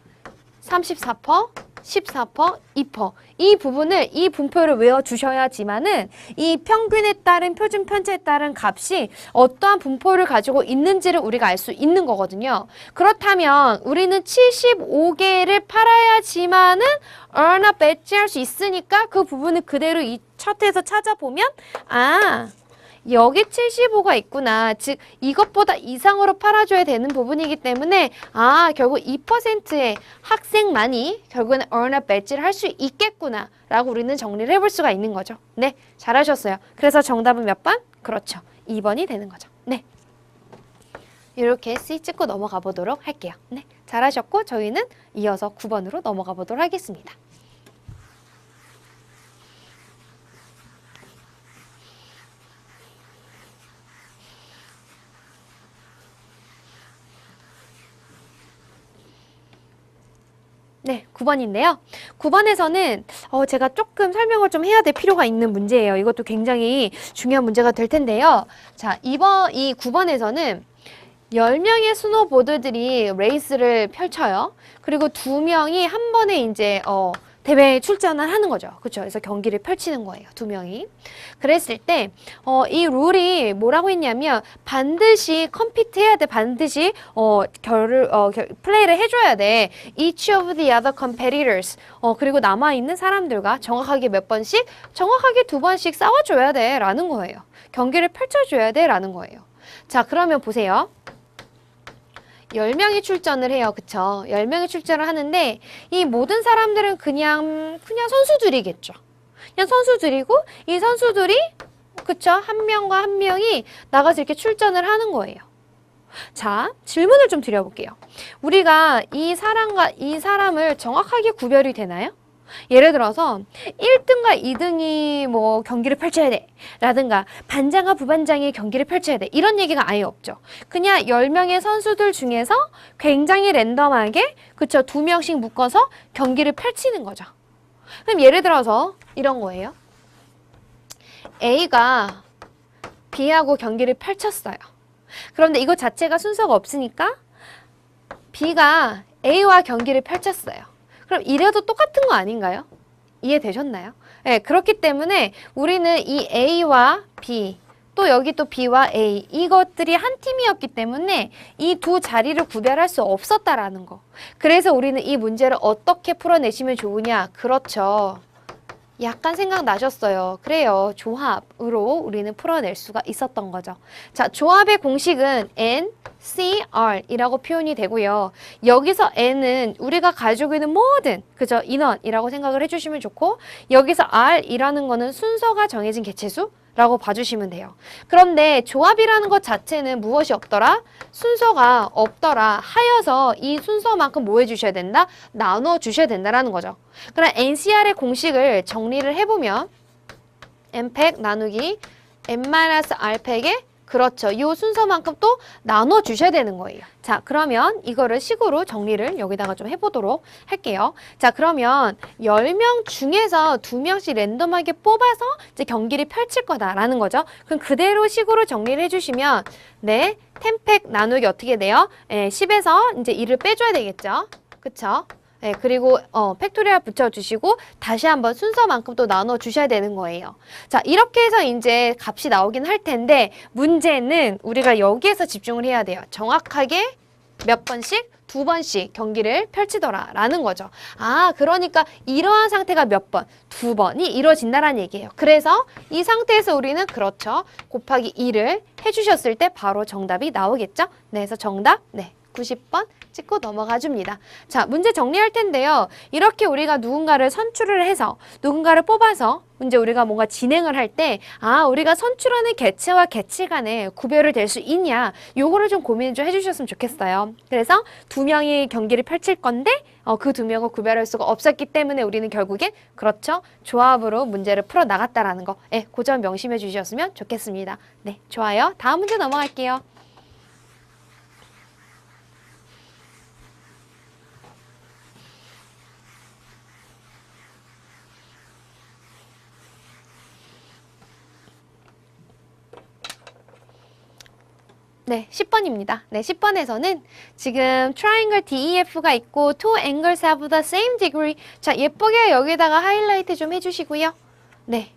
34%, 14%, 2%. 이 부분을, 이 분포를 외워주셔야지만은 이 평균에 따른 표준 편차에 따른 값이 어떠한 분포를 가지고 있는지를 우리가 알 수 있는 거거든요. 그렇다면 우리는 75개를 팔아야지만은 earn a badge 할 수 있으니까 그 부분을 그대로 이 차트에서 찾아보면 여기 75가 있구나. 즉 이것보다 이상으로 팔아줘야 되는 부분이기 때문에 결국 2%의 학생만이 결국에는 earn a badge를 할 수 있겠구나 라고 우리는 정리를 해볼 수가 있는 거죠. 네, 잘하셨어요. 그래서 정답은 몇 번? 그렇죠, 2번이 되는 거죠. 네, 이렇게 C 찍고 넘어가 보도록 할게요. 네, 잘하셨고 저희는 이어서 9번으로 넘어가 보도록 하겠습니다. 네, 9번인데요. 9번에서는 제가 조금 설명을 좀 해야 될 필요가 있는 문제예요. 이것도 굉장히 중요한 문제가 될 텐데요. 자, 이 9번에서는 10명의 스노보드들이 레이스를 펼쳐요. 그리고 2명이 한 번에 이제 대회에 출전을 하는 거죠. 그렇죠? 그래서 경기를 펼치는 거예요. 두 명이. 그랬을 때 이 룰이 뭐라고 했냐면 반드시 컴피트 해야 돼. 반드시 플레이를 해줘야 돼. Each of the other competitors. 그리고 남아있는 사람들과 정확하게 몇 번씩? 정확하게 두 번씩 싸워줘야 돼. 라는 거예요. 경기를 펼쳐줘야 돼. 라는 거예요. 자, 그러면 보세요. 10명이 출전을 해요. 그쵸? 10명이 출전을 하는데 이 모든 사람들은 그냥 선수들이겠죠. 그냥 선수들이고 이 선수들이 그쵸? 한 명과 한 명이 나가서 이렇게 출전을 하는 거예요. 자, 질문을 좀 드려볼게요. 우리가 이 사람을 정확하게 구별이 되나요? 예를 들어서 1등과 2등이 뭐 경기를 펼쳐야 돼 라든가 반장과 부반장이 경기를 펼쳐야 돼 이런 얘기가 아예 없죠. 그냥 10명의 선수들 중에서 굉장히 랜덤하게 그쵸 2명씩 묶어서 경기를 펼치는 거죠. 그럼 예를 들어서 이런 거예요. A가 B하고 경기를 펼쳤어요. 그런데 이거 자체가 순서가 없으니까 B가 A와 경기를 펼쳤어요. 그럼 이래도 똑같은 거 아닌가요? 이해되셨나요? 네, 그렇기 때문에 우리는 이 A와 B, 또 여기 또 B와 A, 이것들이 한 팀이었기 때문에 이 두 자리를 구별할 수 없었다라는 거. 그래서 우리는 이 문제를 어떻게 풀어내시면 좋으냐? 그렇죠. 약간 생각나셨어요. 그래요. 조합으로 우리는 풀어낼 수가 있었던 거죠. 자, 조합의 공식은 NCR이라고 표현이 되고요. 여기서 N은 우리가 가지고 있는 모든 그죠? 인원이라고 생각을 해주시면 좋고 여기서 R이라는 거는 순서가 정해진 개체수 라고 봐주시면 돼요. 그런데 조합이라는 것 자체는 무엇이 없더라? 순서가 없더라 하여서 이 순서만큼 뭐 해주셔야 된다? 나눠주셔야 된다라는 거죠. 그럼 NCR의 공식을 정리를 해보면 N팩 나누기 N-R팩에 그렇죠. 이 순서만큼 또 나눠주셔야 되는 거예요. 자, 그러면 이거를 식으로 정리를 여기다가 좀 해보도록 할게요. 자, 그러면 10명 중에서 2명씩 랜덤하게 뽑아서 이제 경기를 펼칠 거다라는 거죠. 그럼 그대로 식으로 정리를 해주시면 네, 10팩 나누기 어떻게 돼요? 10에서 이제 1을 빼줘야 되겠죠. 그쵸? 네, 그리고 팩토리얼 붙여주시고 다시 한번 순서만큼 또 나눠주셔야 되는 거예요. 자, 이렇게 해서 이제 값이 나오긴 할 텐데 문제는 우리가 여기에서 집중을 해야 돼요. 정확하게 몇 번씩? 2번씩 경기를 펼치더라 라는 거죠. 아, 그러니까 이러한 상태가 몇 번? 2번이 이루어진다라는 얘기예요. 그래서 이 상태에서 우리는 그렇죠. 곱하기 2를 해주셨을 때 바로 정답이 나오겠죠. 네, 그래서 정답 90번 찍고 넘어가 줍니다. 자, 문제 정리할 텐데요. 이렇게 우리가 누군가를 선출을 해서 누군가를 뽑아서 이제 우리가 뭔가 진행을 할 때 우리가 선출하는 개체와 개체 간에 구별을 될 수 있냐 요거를 좀 고민 좀 해주셨으면 좋겠어요. 그래서 2명이 경기를 펼칠 건데 그 2명을 구별할 수가 없었기 때문에 우리는 결국엔 그렇죠. 조합으로 문제를 풀어 나갔다라는 거. 그 점 명심해 주셨으면 좋겠습니다. 네, 좋아요. 다음 문제 넘어갈게요. 네, 10번입니다. 네, 10번에서는 지금 triangle DEF가 있고 two angles have the same degree. 자, 예쁘게 여기다가 하이라이트 좀 해주시고요. 네.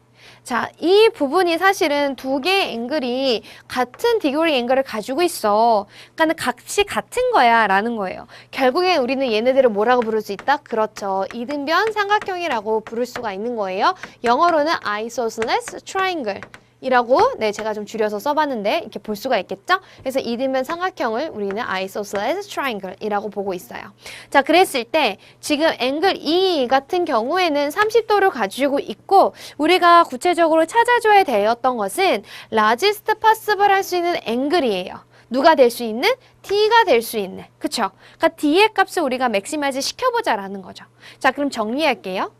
자, 이 부분이 사실은 두 개의 앵글이 같은 디그리 앵글을 가지고 있어. 그러니까 값이 같은 거야 라는 거예요. 결국엔 우리는 얘네들을 뭐라고 부를 수 있다? 그렇죠. 이등변 삼각형이라고 부를 수가 있는 거예요. 영어로는 isosceles triangle. 이라고 제가 좀 줄여서 써봤는데 이렇게 볼 수가 있겠죠? 그래서 이등변 삼각형을 우리는 isosceles triangle이라고 보고 있어요. 자, 그랬을 때 지금 앵글 E 같은 경우에는 30도를 가지고 있고 우리가 구체적으로 찾아줘야 되었던 것은 largest possible 할 수 있는 앵글이에요. 누가 될 수 있는? D가 될 수 있는. 그쵸? 그러니까 D의 값을 우리가 맥시마이즈 시켜보자라는 거죠. 자, 그럼 정리할게요.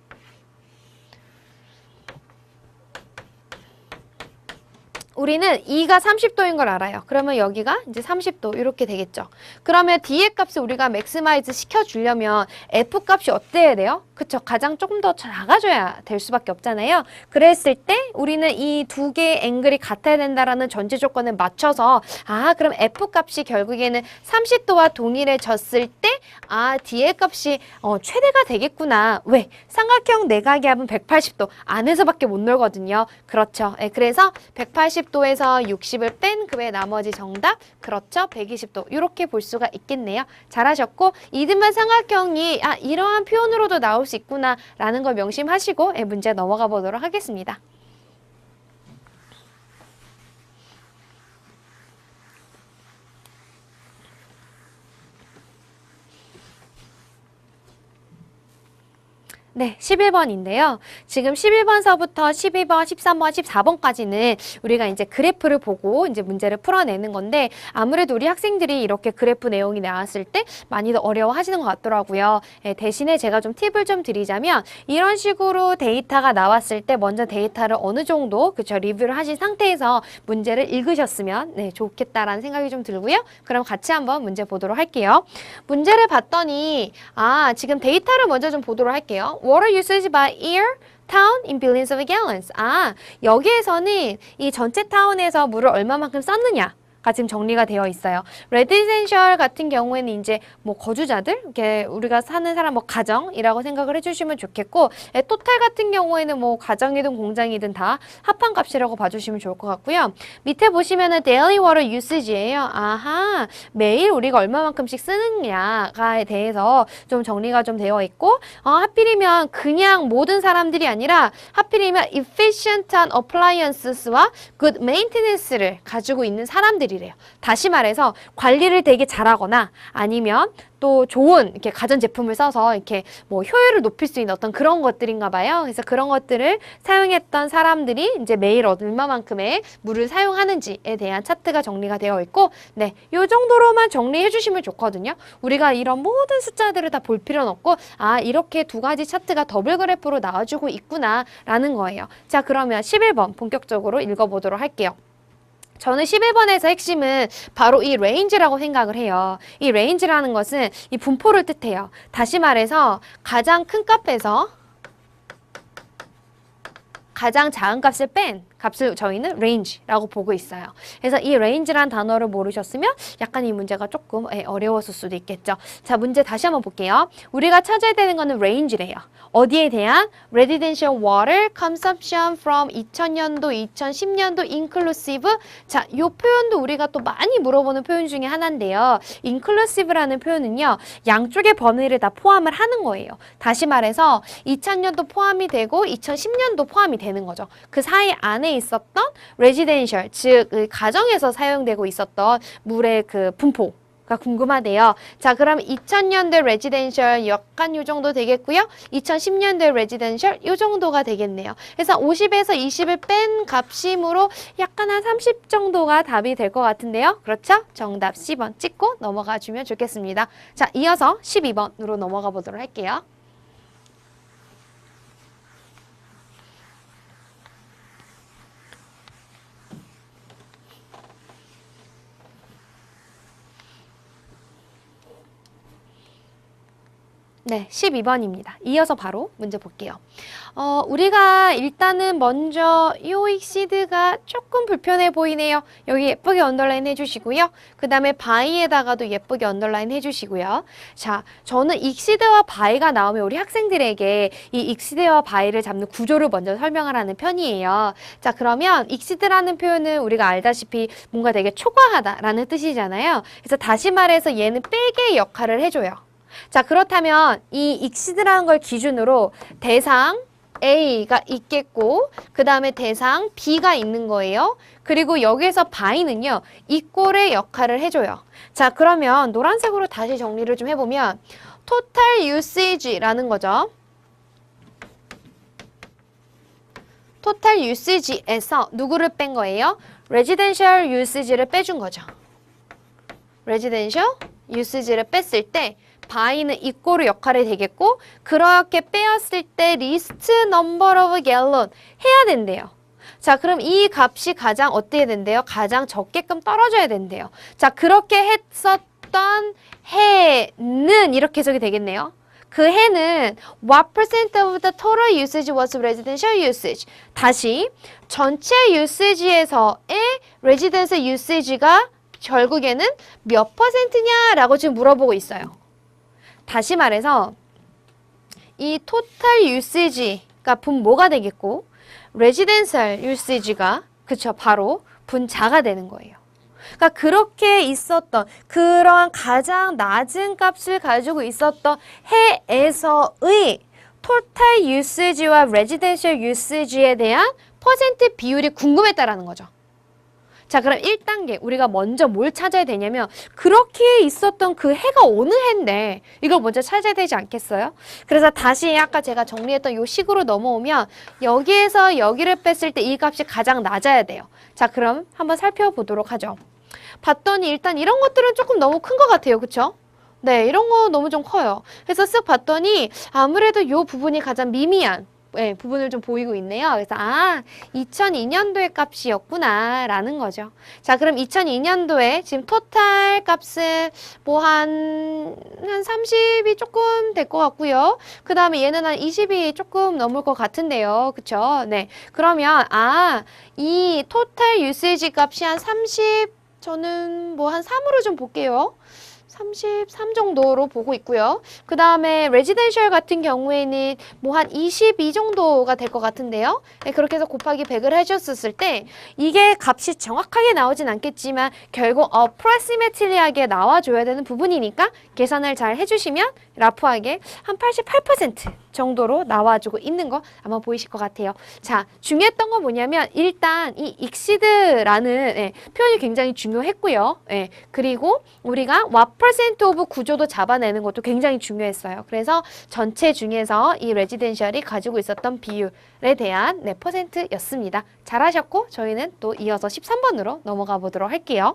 우리는 2가 30도인 걸 알아요. 그러면 여기가 이제 30도 이렇게 되겠죠. 그러면 D의 값을 우리가 맥시마이즈 시켜주려면 F 값이 어때야 돼요? 그쵸? 가장 조금 더 작아져야 될 수밖에 없잖아요. 그랬을 때 우리는 이 두 개의 앵글이 같아야 된다라는 전제 조건을 맞춰서 그럼 F 값이 결국에는 30도와 동일해졌을 때 D의 값이 최대가 되겠구나. 왜? 삼각형 내각의 합은 180도 안에서밖에 못 놀거든요. 그렇죠. 그래서 180도에서 60을 뺀 그 외 나머지 정답 그렇죠. 120도 이렇게 볼 수가 있겠네요. 잘하셨고 이등변 삼각형이 이러한 표현으로도 나올 수 있구나 라는 걸 명심하시고 문제 넘어가 보도록 하겠습니다. 네, 11번인데요. 지금 11번서부터 12번, 13번, 14번까지는 우리가 이제 그래프를 보고 이제 문제를 풀어내는 건데 아무래도 우리 학생들이 이렇게 그래프 내용이 나왔을 때 많이들 어려워하시는 것 같더라고요. 대신에 제가 좀 팁을 좀 드리자면 이런 식으로 데이터가 나왔을 때 먼저 데이터를 어느 정도 리뷰를 하신 상태에서 문제를 읽으셨으면 좋겠다라는 생각이 좀 들고요. 그럼 같이 한번 문제 보도록 할게요. 문제를 봤더니 지금 데이터를 먼저 좀 보도록 할게요. Water usage by year, town in billions of gallons. 여기에서는 이 전체 타운에서 물을 얼마만큼 썼느냐. 가 지금 정리가 되어 있어요. 레지덴셜 같은 경우에는 이제 뭐 거주자들, 이렇게 우리가 사는 사람 가정이라고 생각을 해주시면 좋겠고, 토탈 같은 경우에는 뭐 가정이든 공장이든 다 합한 값이라고 봐주시면 좋을 것 같고요. 밑에 보시면은 daily water usage예요. 매일 우리가 얼마만큼씩 쓰느냐에 대해서 좀 정리가 좀 되어 있고, 하필이면 그냥 모든 사람들이 아니라 하필이면 efficient한 appliances와 good maintenance를 가지고 있는 사람들이 이래요. 다시 말해서 관리를 되게 잘하거나 아니면 또 좋은 이렇게 가전제품을 써서 이렇게 뭐 효율을 높일 수 있는 어떤 그런 것들인가 봐요. 그래서 그런 것들을 사용했던 사람들이 이제 매일 얼마만큼의 물을 사용하는지에 대한 차트가 정리가 되어 있고, 요 정도로만 정리해 주시면 좋거든요. 우리가 이런 모든 숫자들을 다 볼 필요는 없고, 이렇게 두 가지 차트가 더블 그래프로 나와주고 있구나 라는 거예요. 자, 그러면 11번 본격적으로 읽어보도록 할게요. 저는 11번에서 핵심은 바로 이 레인지라고 생각을 해요. 이 레인지라는 것은 이 분포를 뜻해요. 다시 말해서 가장 큰 값에서 가장 작은 값을 뺀 값을 저희는 range라고 보고 있어요. 그래서 이 range란 단어를 모르셨으면 약간 이 문제가 조금 어려웠을 수도 있겠죠. 자, 문제 다시 한번 볼게요. 우리가 찾아야 되는 거는 range래요. 어디에 대한? residential water consumption from 2000년도, 2010년도 inclusive. 자, 이 표현도 우리가 또 많이 물어보는 표현 중에 하나인데요. inclusive라는 표현은요, 양쪽의 범위를 다 포함을 하는 거예요. 다시 말해서 2000년도 포함이 되고 2010년도 포함이 되는 거죠. 그 사이 안에 있었던 레지덴셜, 즉 가정에서 사용되고 있었던 물의 그 분포가 궁금하대요. 자, 그럼 2000년대 레지덴셜 약간 요 정도 되겠고요. 2010년대 레지덴셜 요 정도가 되겠네요. 그래서 50에서 20을 뺀 값심으로 약간 한 30 정도가 답이 될 것 같은데요. 그렇죠? 정답 10번 찍고 넘어가 주면 좋겠습니다. 자, 이어서 12번으로 넘어가 보도록 할게요. 네, 12번입니다. 이어서 바로 문제 볼게요. 우리가 일단은 먼저 요 익시드가 조금 불편해 보이네요. 여기 예쁘게 언더라인 해주시고요. 그 다음에 바이에다가도 예쁘게 언더라인 해주시고요. 자, 저는 익시드와 바이가 나오면 우리 학생들에게 이 익시드와 바이를 잡는 구조를 먼저 설명을 하는 편이에요. 자, 그러면 익시드라는 표현은 우리가 알다시피 뭔가 되게 초과하다라는 뜻이잖아요. 그래서 다시 말해서 얘는 백의 역할을 해줘요. 자, 그렇다면 이 익시드라는 걸 기준으로 대상 A가 있겠고 그 다음에 대상 B가 있는 거예요. 그리고 여기에서 바이는요, 이꼴의 역할을 해줘요. 자, 그러면 노란색으로 다시 정리를 좀 해보면 total usage라는 거죠. total usage에서 누구를 뺀 거예요? residential usage를 빼준 거죠. residential usage를 뺐을 때 바이는 이꼴의 역할이 되겠고, 그렇게 빼었을 때 리스트 넘버 오브 갤런 해야 된대요. 자, 그럼 이 값이 가장 어떻게 된대요? 가장 적게끔 떨어져야 된대요. 자, 그렇게 했었던 해는 이렇게 해석이 되겠네요. 그 해는 what percent of the total usage was residential usage? 다시 전체 usage에서의 residential usage가 결국에는 몇 퍼센트냐라고 지금 물어보고 있어요. 다시 말해서 이 total usage가 분모가 되겠고 residential usage가 그쵸 바로 분자가 되는 거예요. 그러니까 그렇게 있었던 그러한 가장 낮은 값을 가지고 있었던 해에서의 total usage와 residential usage에 대한 퍼센트 비율이 궁금했다라는 거죠. 자, 그럼 1단계 우리가 먼저 뭘 찾아야 되냐면 그렇게 있었던 그 해가 어느 해인데 이걸 먼저 찾아야 되지 않겠어요? 그래서 다시 아까 제가 정리했던 요 식으로 넘어오면 여기에서 여기를 뺐을 때 이 값이 가장 낮아야 돼요. 자, 그럼 한번 살펴보도록 하죠. 봤더니 일단 이런 것들은 조금 너무 큰 것 같아요. 그쵸? 네, 이런 거 너무 좀 커요. 그래서 쓱 봤더니 아무래도 요 부분이 가장 미미한 네, 부분을 좀 보이고 있네요. 그래서 2002년도의 값이었구나 라는 거죠. 자, 그럼 2002년도에 지금 토탈 값은 뭐 한 30이 조금 될 것 같고요. 그 다음에 얘는 한 20이 조금 넘을 것 같은데요. 그쵸? 네. 그러면 이 토탈 유세지 값이 한 30, 저는 뭐 한 3으로 좀 볼게요. 33 정도로 보고 있고요. 그 다음에 레지던셜 같은 경우에는 뭐 한 22 정도가 될 것 같은데요. 네, 그렇게 해서 곱하기 100을 해줬을 때 이게 값이 정확하게 나오진 않겠지만 결국 approximately하게 나와줘야 되는 부분이니까 계산을 잘 해주시면 라프하게 한 88% 정도로 나와주고 있는 거 아마 보이실 것 같아요. 자, 중요했던 건 뭐냐면 일단 이 exceed라는 표현이 굉장히 중요했고요. 그리고 우리가 what percent of 구조도 잡아내는 것도 굉장히 중요했어요. 그래서 전체 중에서 이 레지덴셜이 가지고 있었던 비율에 대한 퍼센트였습니다. 잘하셨고 저희는 또 이어서 13번으로 넘어가 보도록 할게요.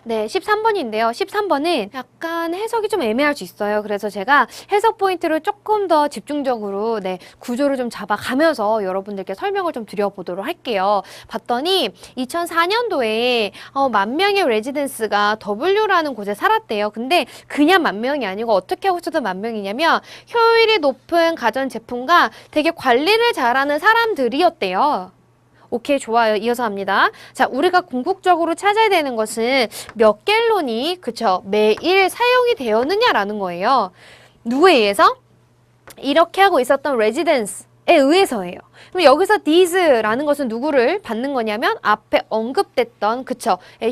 네, 13번인데요. 13번은 약간 해석이 좀 애매할 수 있어요. 그래서 제가 해석 포인트를 조금 더 집중적으로 구조를 좀 잡아가면서 여러분들께 설명을 좀 드려보도록 할게요. 봤더니 2004년도에 10,000명의 레지던스가 W라는 곳에 살았대요. 근데 그냥 10,000명이 아니고 어떻게 하고 있어도 10,000명이냐면 효율이 높은 가전제품과 되게 관리를 잘하는 사람들이었대요. 오케이, 좋아요. 이어서 합니다. 자, 우리가 궁극적으로 찾아야 되는 것은 몇 갤론이 매일 사용이 되었느냐라는 거예요. 누구에 의해서? 이렇게 하고 있었던 레지던스에 의해서예요. 그럼 여기서 these라는 것은 누구를 받는 거냐면 앞에 언급됐던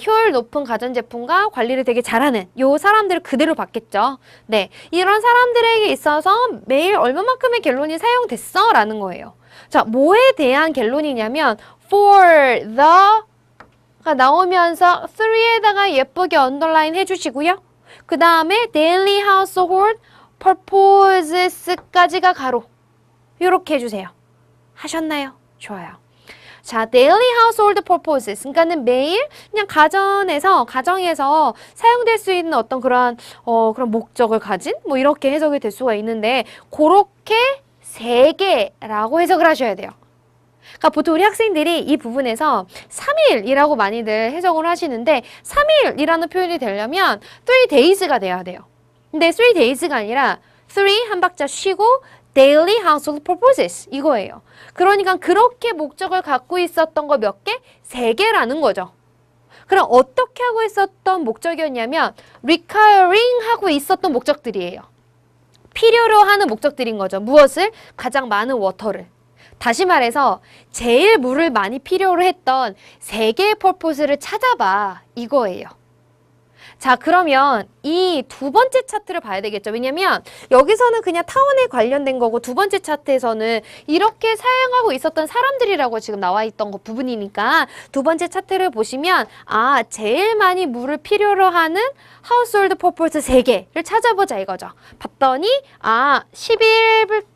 효율 높은 가전제품과 관리를 되게 잘하는 요 사람들을 그대로 받겠죠. 네, 이런 사람들에게 있어서 매일 얼마만큼의 갤론이 사용됐어? 라는 거예요. 자, 뭐에 대한 갤론이냐면 for the가 나오면서 3에다가 예쁘게 언더라인 해주시고요. 그 다음에 daily household purposes까지가 가로 이렇게 해주세요. 하셨나요? 좋아요. 자, daily household purposes 그러니까는 매일 그냥 가정에서 사용될 수 있는 어떤 그런 목적을 가진 뭐 이렇게 해석이 될 수가 있는데 그렇게 3개라고 해석을 하셔야 돼요. 그러니까 보통 우리 학생들이 이 부분에서 3일이라고 많이들 해석을 하시는데 3일이라는 표현이 되려면 3days가 돼야 돼요. 근데 3days가 아니라 3 한 박자 쉬고 daily household purposes 이거예요. 그러니까 그렇게 목적을 갖고 있었던 거 몇 개? 3개라는 거죠. 그럼 어떻게 하고 있었던 목적이었냐면 recurring 하고 있었던 목적들이에요. 필요로 하는 목적들인 거죠. 무엇을? 가장 많은 워터를. 다시 말해서 제일 물을 많이 필요로 했던 3개의 퍼포스를 찾아봐 이거예요. 자, 그러면 이 두 번째 차트를 봐야 되겠죠. 왜냐면 여기서는 그냥 타운에 관련된 거고 두 번째 차트에서는 이렇게 사용하고 있었던 사람들이라고 지금 나와 있던 거 부분이니까 두 번째 차트를 보시면 제일 많이 물을 필요로 하는 하우스홀드 퍼포스 3개를 찾아보자 이거죠. 봤더니 11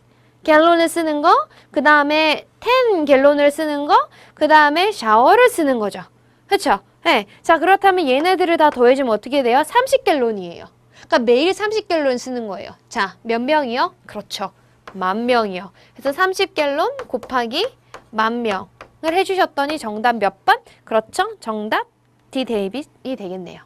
갤론을 쓰는 거, 그 다음에 10갤론을 쓰는 거, 그 다음에 샤워를 쓰는 거죠. 그쵸? 네. 자, 그렇다면 얘네들을 다 더해주면 어떻게 돼요? 30갤론이에요. 그러니까 매일 30갤론 쓰는 거예요. 자, 몇 명이요? 그렇죠. 10,000명이요. 그래서 30갤론 곱하기 10,000명을 해주셨더니 정답 몇 번? 그렇죠. 정답 D 데이빗이 되겠네요.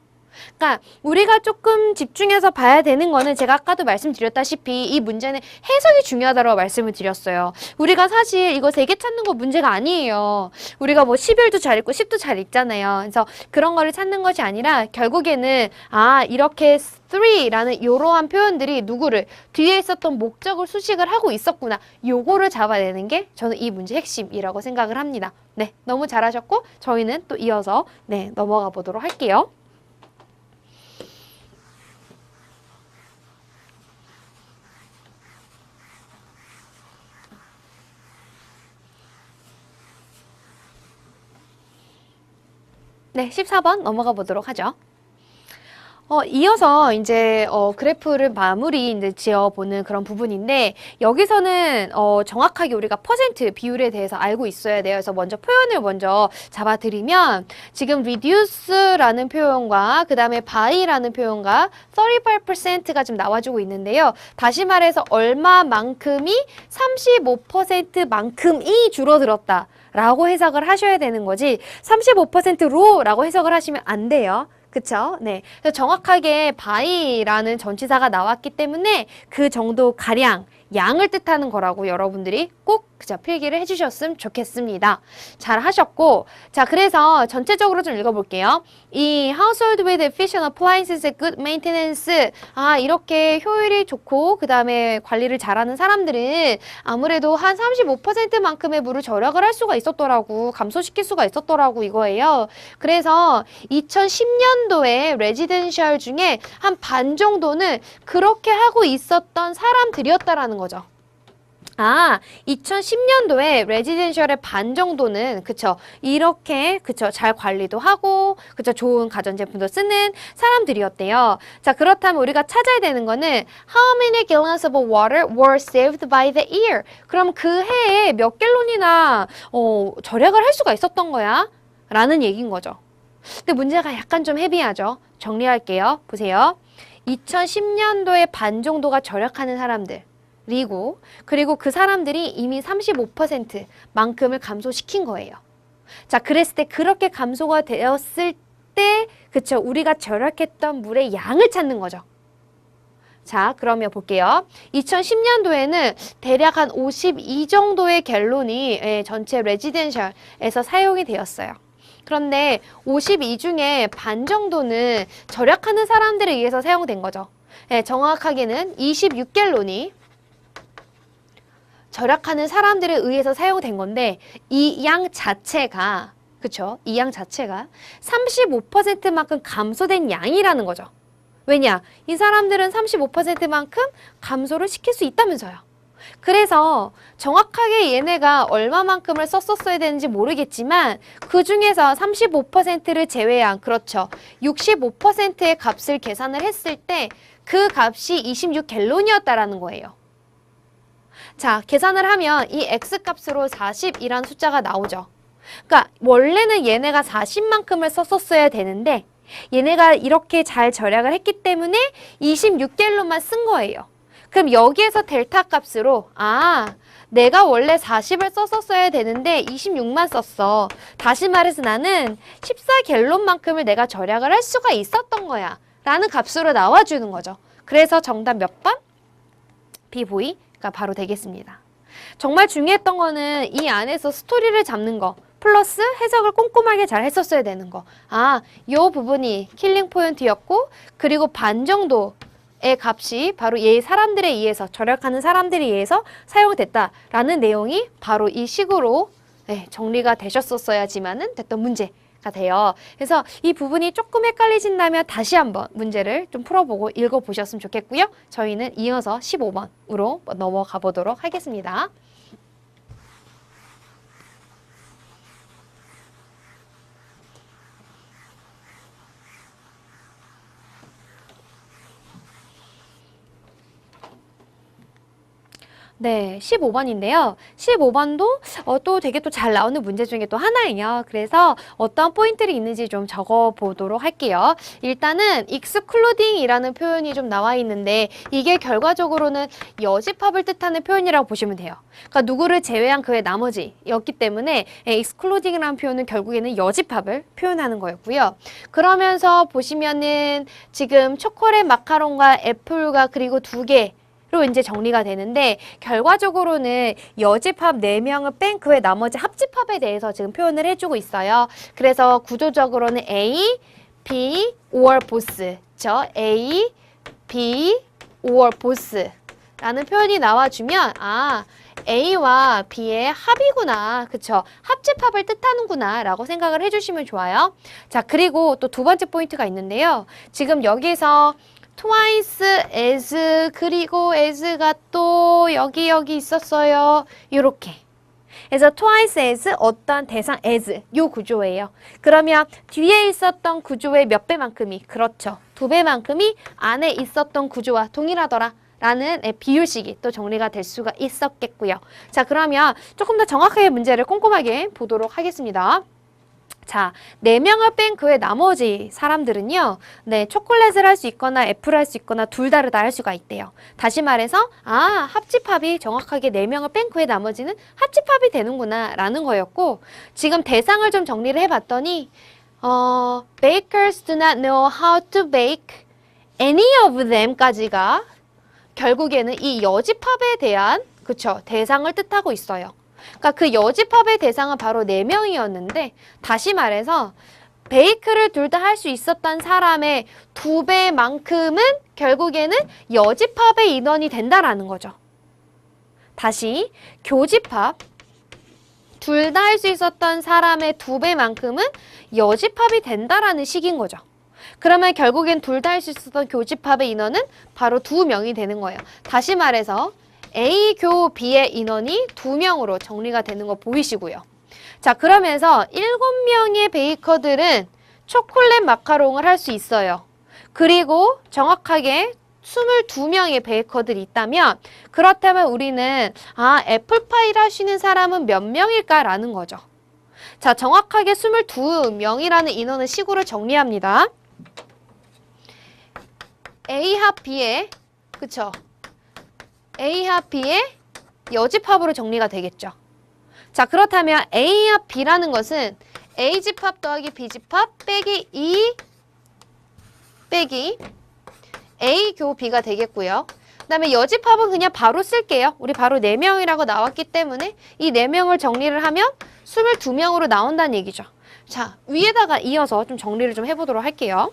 그러니까 우리가 조금 집중해서 봐야 되는 거는 제가 아까도 말씀드렸다시피 이 문제는 해석이 중요하다고 말씀을 드렸어요. 우리가 사실 이거 3개 찾는 거 문제가 아니에요. 우리가 뭐 11도 잘 읽고 10도 잘 읽잖아요. 그래서 그런 거를 찾는 것이 아니라 결국에는 이렇게 3라는 이러한 표현들이 누구를 뒤에 있었던 목적을 수식을 하고 있었구나. 요거를 잡아내는 게 저는 이 문제 핵심이라고 생각을 합니다. 네, 너무 잘하셨고 저희는 또 이어서 넘어가 보도록 할게요. 네, 14번 넘어가 보도록 하죠. 이어서 이제 그래프를 마무리 이제 지어보는 그런 부분인데 여기서는 정확하게 우리가 퍼센트 비율에 대해서 알고 있어야 돼요. 그래서 먼저 표현을 먼저 잡아드리면 지금 reduce라는 표현과 그 다음에 by라는 표현과 35%가 지금 나와주고 있는데요. 다시 말해서 얼마만큼이 35%만큼이 줄어들었다. 라고 해석을 하셔야 되는 거지 35%로 라고 해석을 하시면 안 돼요. 그쵸? 네. 그래서 정확하게 by라는 전치사가 나왔기 때문에 그 정도 가량 양을 뜻하는 거라고 여러분들이 꼭 필기를 해주셨으면 좋겠습니다. 잘 하셨고, 자, 그래서 전체적으로 좀 읽어볼게요. 이 household with efficient appliances and good maintenance. 이렇게 효율이 좋고, 그 다음에 관리를 잘하는 사람들은 아무래도 한 35%만큼의 물을 절약을 할 수가 있었더라고. 감소시킬 수가 있었더라고, 이거예요. 그래서 2010년도에 레지덴셜 중에 한 반 정도는 그렇게 하고 있었던 사람들이었다라는 거죠. 2010년도에 레지덴셜의 반 정도는 이렇게 잘 관리도 하고 좋은 가전제품도 쓰는 사람들이었대요. 자, 그렇다면 우리가 찾아야 되는 거는 How many gallons of water were saved by the year? 그럼 그 해에 몇 갤론이나 절약을 할 수가 있었던 거야? 라는 얘기인 거죠. 근데 문제가 약간 좀 헤비하죠. 정리할게요. 보세요. 2010년도에 반 정도가 절약하는 사람들 그리고 그 사람들이 이미 35%만큼을 감소시킨 거예요. 자, 그랬을 때 그렇게 감소가 되었을 때 우리가 절약했던 물의 양을 찾는 거죠. 자, 그러면 볼게요. 2010년도에는 대략 한 52 정도의 갤론이 전체 레지덴셜에서 사용이 되었어요. 그런데 52 중에 반 정도는 절약하는 사람들에 의해서 사용된 거죠. 정확하게는 26갤론이 절약하는 사람들에 의해서 사용된 건데 이 양 자체가 이 양 자체가 35%만큼 감소된 양이라는 거죠. 왜냐? 이 사람들은 35%만큼 감소를 시킬 수 있다면서요. 그래서 정확하게 얘네가 얼마만큼을 썼었어야 되는지 모르겠지만 그 중에서 35%를 제외한 65%의 값을 계산을 했을 때 그 값이 26갤론이었다라는 거예요. 자, 계산을 하면 이 x값으로 40이라는 숫자가 나오죠. 그러니까 원래는 얘네가 40만큼을 썼었어야 되는데 얘네가 이렇게 잘 절약을 했기 때문에 26갤론만 쓴 거예요. 그럼 여기에서 델타 값으로 내가 원래 40을 썼었어야 되는데 26만 썼어. 다시 말해서 나는 14갤론만큼을 내가 절약을 할 수가 있었던 거야. 라는 값으로 나와주는 거죠. 그래서 정답 몇 번? 비보이가 바로 되겠습니다. 정말 중요했던 거는 이 안에서 스토리를 잡는 거 플러스 해석을 꼼꼼하게 잘 했었어야 되는 거. 요 부분이 킬링 포인트였고 그리고 반 정도의 값이 바로 얘 사람들에 의해서 절약하는 사람들에 의해서 사용됐다라는 내용이 바로 이 식으로 정리가 되셨었어야지만은 됐던 문제가 돼요. 그래서 이 부분이 조금 헷갈리신다면 다시 한번 문제를 좀 풀어보고 읽어보셨으면 좋겠고요. 저희는 이어서 15번으로 넘어가 보도록 하겠습니다. 네, 15번인데요. 15번도 또 되게 또 잘 나오는 문제 중에 또 하나예요. 그래서 어떤 포인트들이 있는지 좀 적어 보도록 할게요. 일단은 excluding이라는 표현이 좀 나와 있는데 이게 결과적으로는 여집합을 뜻하는 표현이라고 보시면 돼요. 그러니까 누구를 제외한 그의 나머지였기 때문에 excluding이라는 표현은 결국에는 여집합을 표현하는 거였고요. 그러면서 보시면은 지금 초콜릿 마카롱과 애플과 그리고 두 개 로 이제 정리가 되는데 결과적으로는 여집합 4명을 뺀 그 외 나머지 합집합에 대해서 지금 표현을 해주고 있어요. 그래서 구조적으로는 A, B, or both. A, B, or both 라는 표현이 나와주면 A와 B의 합이구나. 그쵸? 합집합을 뜻하는구나 라고 생각을 해주시면 좋아요. 자, 그리고 또 두 번째 포인트가 있는데요. 지금 여기서 twice as 그리고 as가 또 여기 있었어요. 요렇게. 그래서 twice as 어떤 대상 as 요 구조예요. 그러면 뒤에 있었던 구조의 몇 배만큼이 그렇죠. 2배만큼이 안에 있었던 구조와 동일하더라. 라는 비율식이 또 정리가 될 수가 있었겠고요. 자, 그러면 조금 더 정확하게 문제를 꼼꼼하게 보도록 하겠습니다. 자, 4명을 뺀 그 외 나머지 사람들은요, 네, 초콜릿을 할 수 있거나 애플을 할 수 있거나 둘 다를 다 할 수가 있대요. 다시 말해서, 합집합이 정확하게 4명을 뺀 그 외 나머지는 합집합이 되는구나, 라는 거였고, 지금 대상을 좀 정리를 해봤더니, bakers do not know how to bake any of them까지가 결국에는 이 여집합에 대한, 그쵸, 대상을 뜻하고 있어요. 그러니까 그 여집합의 대상은 바로 4명이었는데 다시 말해서 베이크를 둘 다 할 수 있었던 사람의 2배만큼은 결국에는 여집합의 인원이 된다라는 거죠. 다시 교집합 둘 다 할 수 있었던 사람의 2배만큼은 여집합이 된다라는 식인 거죠. 그러면 결국엔 둘 다 할 수 있었던 교집합의 인원은 바로 2명이 되는 거예요. 다시 말해서 A 교 B의 인원이 2명으로 정리가 되는 거 보이시고요. 자, 그러면서 7명의 베이커들은 초콜릿 마카롱을 할 수 있어요. 그리고 정확하게 22명의 베이커들이 있다면 그렇다면 우리는 애플파이를 하시는 사람은 몇 명일까라는 거죠. 자, 정확하게 22명이라는 인원은 식으로 정리합니다. A 합 B의 그쵸? A 합 B의 여집합으로 정리가 되겠죠. 자, 그렇다면 A 합 B라는 것은 A 집합 더하기 B 집합 빼기 2 빼기 A 교 B가 되겠고요. 그 다음에 여집합은 그냥 바로 쓸게요. 우리 바로 4명이라고 나왔기 때문에 이 4명을 정리를 하면 22명으로 나온다는 얘기죠. 자, 위에다가 이어서 좀 정리를 좀 해보도록 할게요.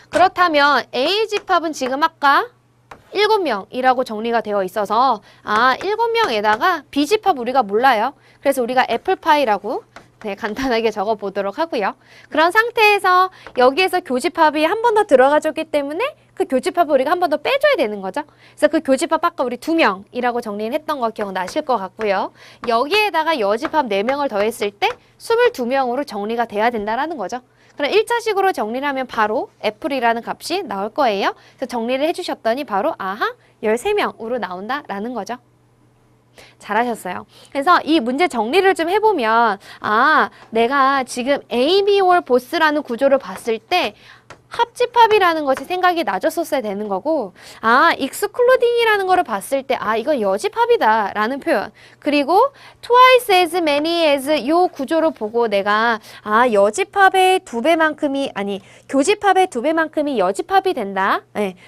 그렇다면 A 집합은 지금 아까 7명이라고 정리가 되어 있어서 7명에다가 B집합 우리가 몰라요. 그래서 우리가 애플파이라고 간단하게 적어보도록 하고요. 그런 상태에서 여기에서 교집합이 한 번 더 들어가줬기 때문에 그 교집합을 우리가 한 번 더 빼줘야 되는 거죠. 그래서 그 교집합 아까 우리 2명이라고 정리를 했던 거 기억나실 것 같고요. 여기에다가 여집합 4명을 더했을 때 22명으로 정리가 돼야 된다는 거죠. 그럼 1차식으로 정리를 하면 바로 애플이라는 값이 나올 거예요. 그래서 정리를 해주셨더니 바로 13명으로 나온다라는 거죠. 잘하셨어요. 그래서 이 문제 정리를 좀 해보면 내가 지금 A, B, or both라는 구조를 봤을 때 합집합이라는 것이 생각이 나졌었어야 되는 거고 excluding이라는 거를 봤을 때 이건 여집합이다 라는 표현 그리고 twice as many as 요 구조를 보고 내가 여집합의 2배만큼이 교집합의 2배만큼이 여집합이 된다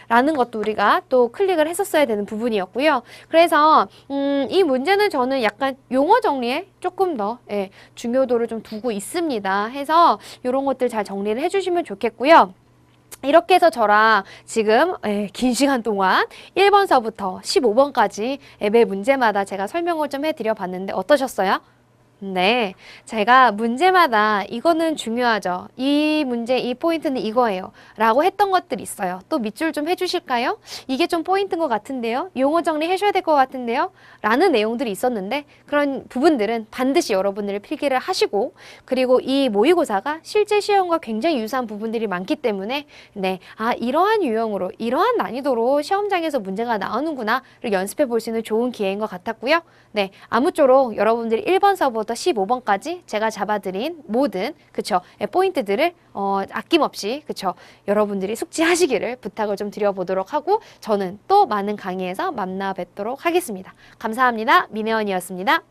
라는 것도 우리가 또 클릭을 했었어야 되는 부분이었고요. 그래서 이 문제는 저는 약간 용어 정리에 조금 더 중요도를 좀 두고 있습니다. 해서 이런 것들 잘 정리를 해주시면 좋겠고요. 이렇게 해서 저랑 지금 긴 시간 동안 1번서부터 15번까지 매 문제마다 제가 설명을 좀 해드려 봤는데 어떠셨어요? 네, 제가 문제마다 이거는 중요하죠. 이 문제, 이 포인트는 이거예요. 라고 했던 것들이 있어요. 또 밑줄 좀 해주실까요? 이게 좀 포인트인 것 같은데요? 용어 정리 해줘야 될 것 같은데요? 라는 내용들이 있었는데 그런 부분들은 반드시 여러분들이 필기를 하시고 그리고 이 모의고사가 실제 시험과 굉장히 유사한 부분들이 많기 때문에 네, 아, 이러한 유형으로, 이러한 난이도로 시험장에서 문제가 나오는구나를 연습해 볼 수 있는 좋은 기회인 것 같았고요. 네, 아무쪼록 여러분들이 1번서부터 15번까지 제가 잡아드린 모든 그쵸 포인트들을 아낌없이 그쵸 여러분들이 숙지하시기를 부탁을 좀 드려보도록 하고 저는 또 많은 강의에서 만나 뵙도록 하겠습니다. 감사합니다. 민혜원이었습니다.